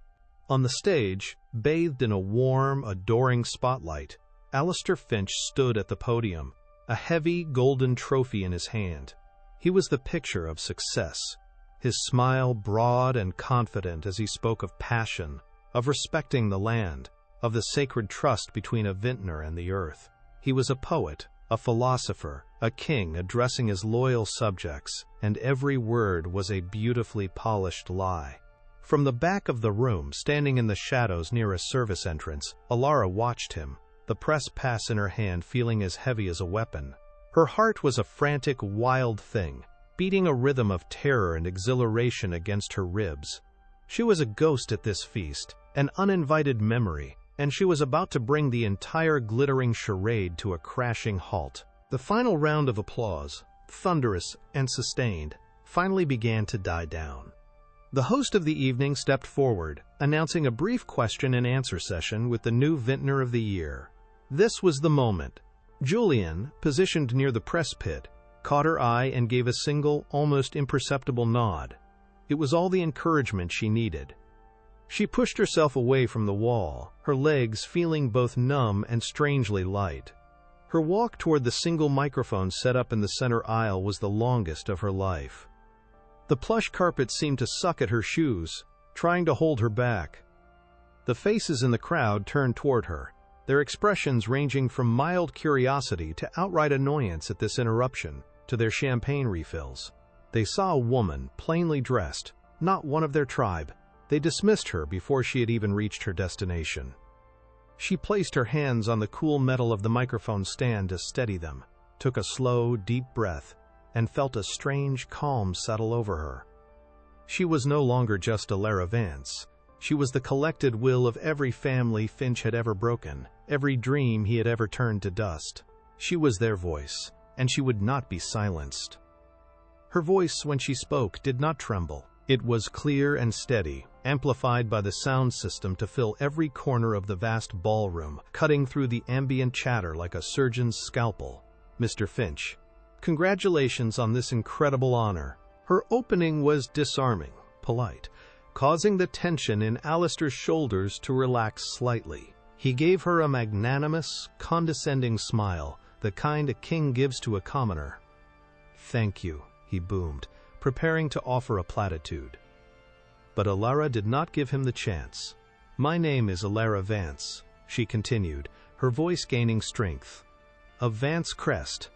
On the stage, bathed in a warm, adoring spotlight, Alistair Finch stood at the podium, a heavy golden trophy in his hand. He was the picture of success, his smile broad and confident as he spoke of passion, of respecting the land, of the sacred trust between a vintner and the earth. He was a poet, a philosopher, a king addressing his loyal subjects, and every word was a beautifully polished lie. From the back of the room, standing in the shadows near a service entrance, Alara watched him, the press pass in her hand feeling as heavy as a weapon. Her heart was a frantic, wild thing, beating a rhythm of terror and exhilaration against her ribs. She was a ghost at this feast, an uninvited memory, and she was about to bring the entire glittering charade to a crashing halt. The final round of applause, thunderous and sustained, finally began to die down. The host of the evening stepped forward, announcing a brief question-and-answer session with the new Vintner of the Year. This was the moment. Julian, positioned near the press pit, caught her eye and gave a single, almost imperceptible nod. It was all the encouragement she needed. She pushed herself away from the wall, her legs feeling both numb and strangely light. Her walk toward the single microphone set up in the center aisle was the longest of her life. The plush carpet seemed to suck at her shoes, trying to hold her back. The faces in the crowd turned toward her, their expressions ranging from mild curiosity to outright annoyance at this interruption, to their champagne refills. They saw a woman, plainly dressed, not one of their tribe. They dismissed her before she had even reached her destination. She placed her hands on the cool metal of the microphone stand to steady them, took a slow, deep breath, and felt a strange calm settle over her. She was no longer just Alara Vance. She was the collected will of every family Finch had ever broken, every dream he had ever turned to dust. She was their voice, and she would not be silenced. Her voice, when she spoke, did not tremble. It was clear and steady, amplified by the sound system to fill every corner of the vast ballroom, cutting through the ambient chatter like a surgeon's scalpel. Mr. Finch, congratulations on this incredible honor. Her opening was disarming, polite, causing the tension in Alistair's shoulders to relax slightly. He gave her a magnanimous, condescending smile, the kind a king gives to a commoner. "Thank you," he boomed, preparing to offer a platitude. But Alara did not give him the chance. "My name is Alara Vance," she continued, her voice gaining strength. "Of Vance Crest.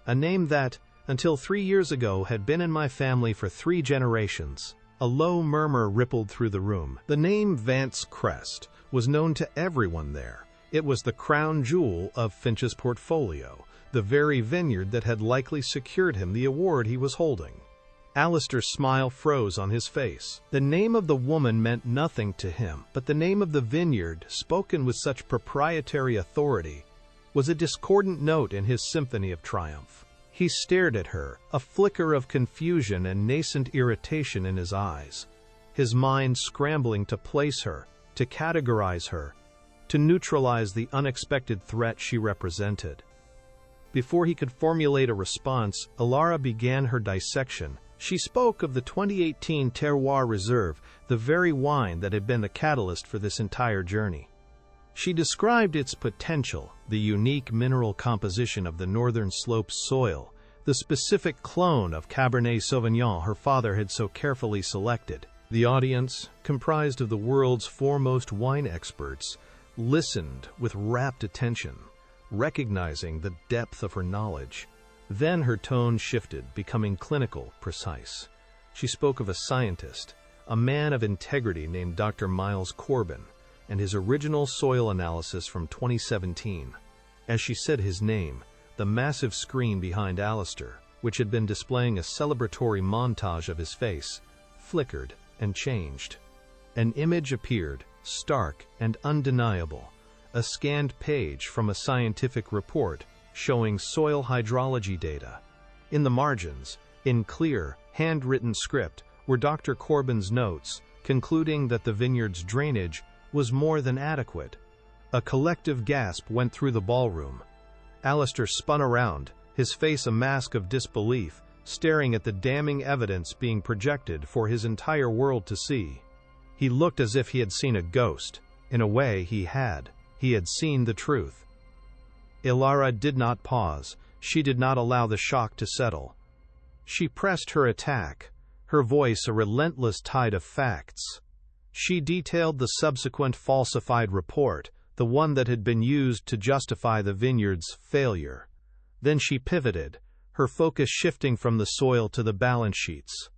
A name that, until 3 years ago, had been in my family for 3 generations." A low murmur rippled through the room. The name Vance Crest was known to everyone there. It was the crown jewel of Finch's portfolio, the very vineyard that had likely secured him the award he was holding. Alistair's smile froze on his face. The name of the woman meant nothing to him, but the name of the vineyard, spoken with such proprietary authority, was a discordant note in his symphony of triumph. He stared at her, a flicker of confusion and nascent irritation in his eyes, his mind scrambling to place her, to categorize her, to neutralize the unexpected threat she represented. Before he could formulate a response, Alara began her dissection. She spoke of the 2018 Terroir Reserve, the very wine that had been the catalyst for this entire journey. She described its potential, the unique mineral composition of the northern slopes soil, the specific clone of Cabernet Sauvignon her father had so carefully selected. The audience, comprised of the world's foremost wine experts, listened with rapt attention, recognizing the depth of her knowledge. Then her tone shifted, becoming clinical, precise. She spoke of a scientist, a man of integrity named Dr. Miles Corbin, and his original soil analysis from 2017. As she said his name, the massive screen behind Alistair, which had been displaying a celebratory montage of his face, flickered and changed. An image appeared, stark and undeniable, a scanned page from a scientific report showing soil hydrology data. In the margins, in clear, handwritten script, were Dr. Corbin's notes, concluding that the vineyard's drainage was more than adequate. A collective gasp went through the ballroom. Alistair spun around, his face a mask of disbelief, staring at the damning evidence being projected for his entire world to see. He looked as if he had seen a ghost. In a way, he had. He had seen the truth. Ilara did not pause. She did not allow the shock to settle. She pressed her attack, her voice a relentless tide of facts. She detailed the subsequent falsified report, the one that had been used to justify the vineyard's failure. Then she pivoted, her focus shifting from the soil to the balance sheets.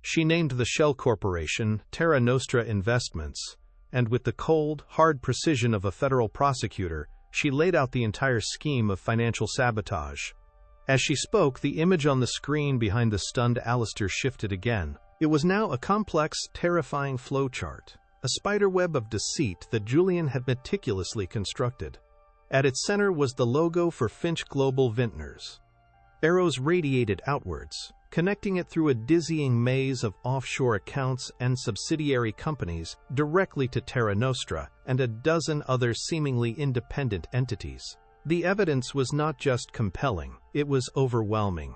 She named the shell corporation Terra Nostra Investments, and with the cold, hard precision of a federal prosecutor, she laid out the entire scheme of financial sabotage. As she spoke, the image on the screen behind the stunned Alistair shifted again. It was now a complex, terrifying flowchart, a spiderweb of deceit that Julian had meticulously constructed. At its center was the logo for Finch Global Vintners. Arrows radiated outwards, connecting it through a dizzying maze of offshore accounts and subsidiary companies directly to Terra Nostra and a dozen other seemingly independent entities. The evidence was not just compelling, it was overwhelming.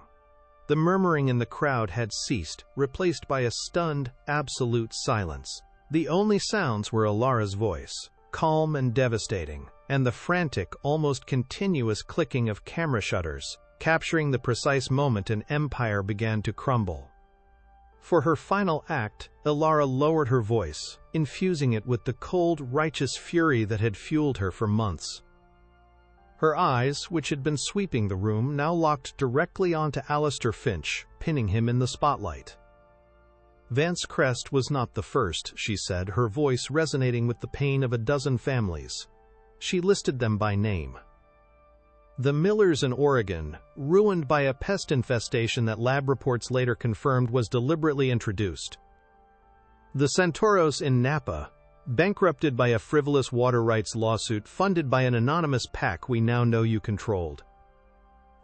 The murmuring in the crowd had ceased, replaced by a stunned, absolute silence. The only sounds were Ilara's voice, calm and devastating, and the frantic, almost continuous clicking of camera shutters, capturing the precise moment an empire began to crumble. For her final act, Ilara lowered her voice, infusing it with the cold, righteous fury that had fueled her for months. Her eyes, which had been sweeping the room, now locked directly onto Alistair Finch, pinning him in the spotlight. Vance Crest was not the first, she said, her voice resonating with the pain of a dozen families. She listed them by name. The Millers in Oregon, ruined by a pest infestation that lab reports later confirmed was deliberately introduced. The Centauros in Napa, bankrupted by a frivolous water rights lawsuit funded by an anonymous PAC we now know you controlled.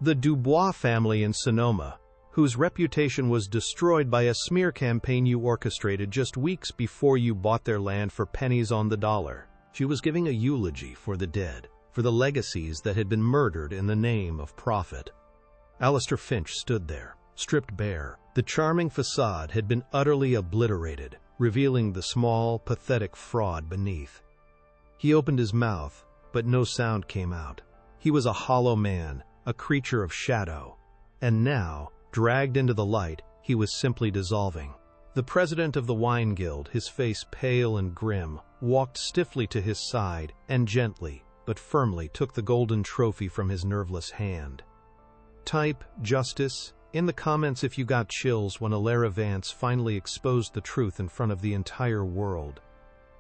The Dubois family in Sonoma, whose reputation was destroyed by a smear campaign you orchestrated just weeks before you bought their land for pennies on the dollar. She was giving a eulogy for the dead, for the legacies that had been murdered in the name of profit. Alistair Finch stood there, stripped bare. The charming facade had been utterly obliterated, revealing the small, pathetic fraud beneath. He opened his mouth, but no sound came out. He was a hollow man, a creature of shadow. And now, dragged into the light, he was simply dissolving. The president of the wine guild, his face pale and grim, walked stiffly to his side and gently, but firmly took the golden trophy from his nerveless hand. Type justice in the comments if you got chills when Ilara Vance finally exposed the truth in front of the entire world.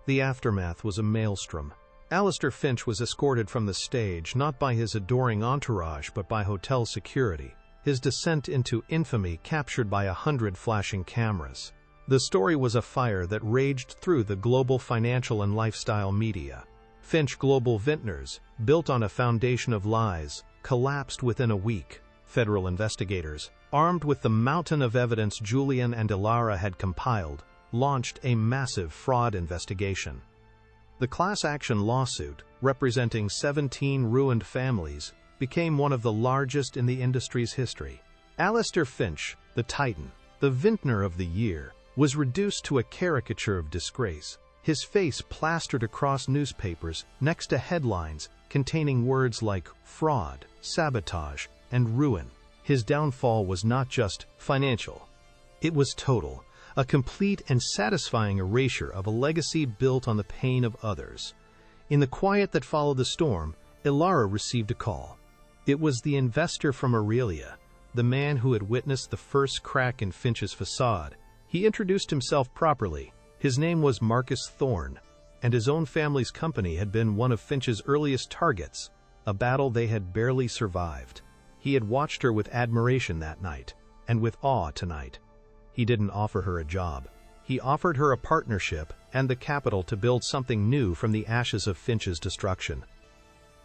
The aftermath was a maelstrom. Alistair Finch was escorted from the stage not by his adoring entourage but by hotel security, his descent into infamy captured by 100 flashing cameras. The story was a fire that raged through the global financial and lifestyle media. Finch Global Vintners, built on a foundation of lies, collapsed within a week. Federal investigators, armed with the mountain of evidence Julian and Ilara had compiled, launched a massive fraud investigation. The class action lawsuit, representing 17 ruined families, became one of the largest in the industry's history. Alistair Finch, the Titan, the vintner of the year, was reduced to a caricature of disgrace, his face plastered across newspapers next to headlines containing words like fraud, sabotage, and ruin. His downfall was not just financial. It was total, a complete and satisfying erasure of a legacy built on the pain of others. In the quiet that followed the storm, Ilara received a call. It was the investor from Aurelia, the man who had witnessed the first crack in Finch's facade. He introduced himself properly. His name was Marcus Thorne. and his own family's company had been one of Finch's earliest targets, a battle they had barely survived. He had watched her with admiration that night, and with awe tonight. He didn't offer her a job. He offered her a partnership and the capital to build something new from the ashes of Finch's destruction.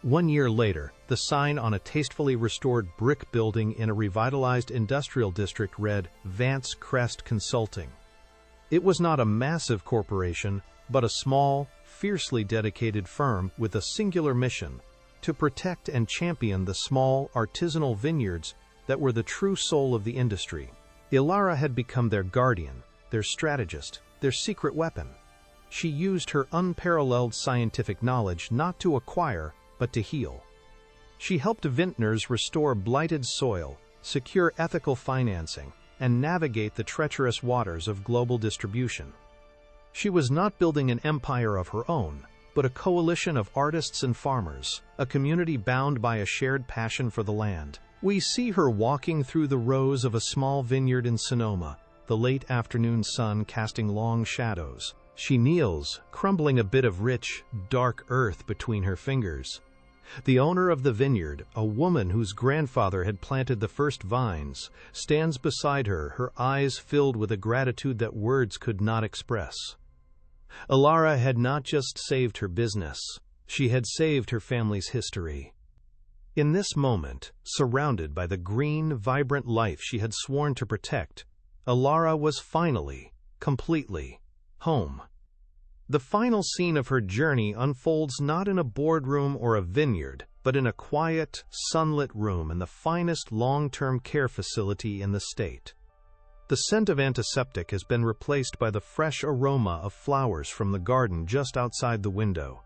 1 year later, the sign on a tastefully restored brick building in a revitalized industrial district read, "Vance Crest Consulting." It was not a massive corporation, but a small, fiercely dedicated firm with a singular mission: to protect and champion the small, artisanal vineyards that were the true soul of the industry. Ilara had become their guardian, their strategist, their secret weapon. She used her unparalleled scientific knowledge not to acquire, but to heal. She helped vintners restore blighted soil, secure ethical financing, and navigate the treacherous waters of global distribution. She was not building an empire of her own, but a coalition of artists and farmers, a community bound by a shared passion for the land. We see her walking through the rows of a small vineyard in Sonoma, the late afternoon sun casting long shadows. She kneels, crumbling a bit of rich, dark earth between her fingers. The owner of the vineyard, a woman whose grandfather had planted the first vines, stands beside her, her eyes filled with a gratitude that words could not express. Ilara had not just saved her business, she had saved her family's history. In this moment, surrounded by the green, vibrant life she had sworn to protect, Ilara was finally, completely, home. The final scene of her journey unfolds not in a boardroom or a vineyard, but in a quiet, sunlit room in the finest long-term care facility in the state. The scent of antiseptic has been replaced by the fresh aroma of flowers from the garden just outside the window.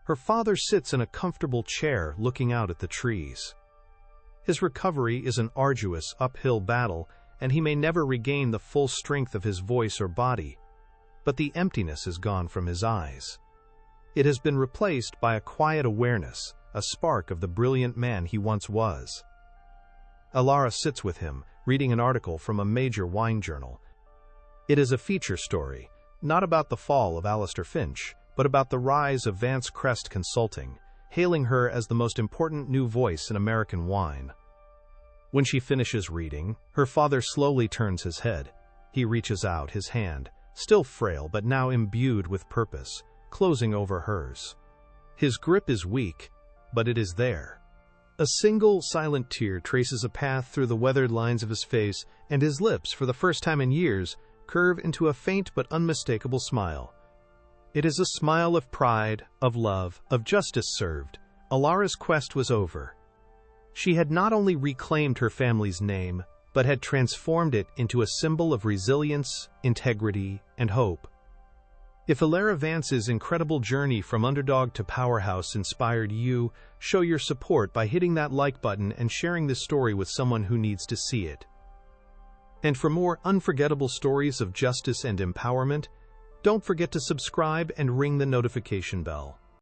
Her father sits in a comfortable chair looking out at the trees. His recovery is an arduous, uphill battle, and he may never regain the full strength of his voice or body, but the emptiness is gone from his eyes. It has been replaced by a quiet awareness, a spark of the brilliant man he once was. Ilara sits with him, reading an article from a major wine journal. It is a feature story, not about the fall of Alistair Finch, but about the rise of Vance Crest Consulting, hailing her as the most important new voice in American wine. When she finishes reading, her father slowly turns his head. He reaches out his hand, still frail but now imbued with purpose, closing over hers. His grip is weak, but it is there. A single, silent tear traces a path through the weathered lines of his face, and his lips, for the first time in years, curve into a faint but unmistakable smile. It is a smile of pride, of love, of justice served. Ilara's quest was over. She had not only reclaimed her family's name, but had transformed it into a symbol of resilience, integrity, and hope. If Ilara Vance's incredible journey from underdog to powerhouse inspired you, show your support by hitting that like button and sharing this story with someone who needs to see it. And for more unforgettable stories of justice and empowerment, don't forget to subscribe and ring the notification bell.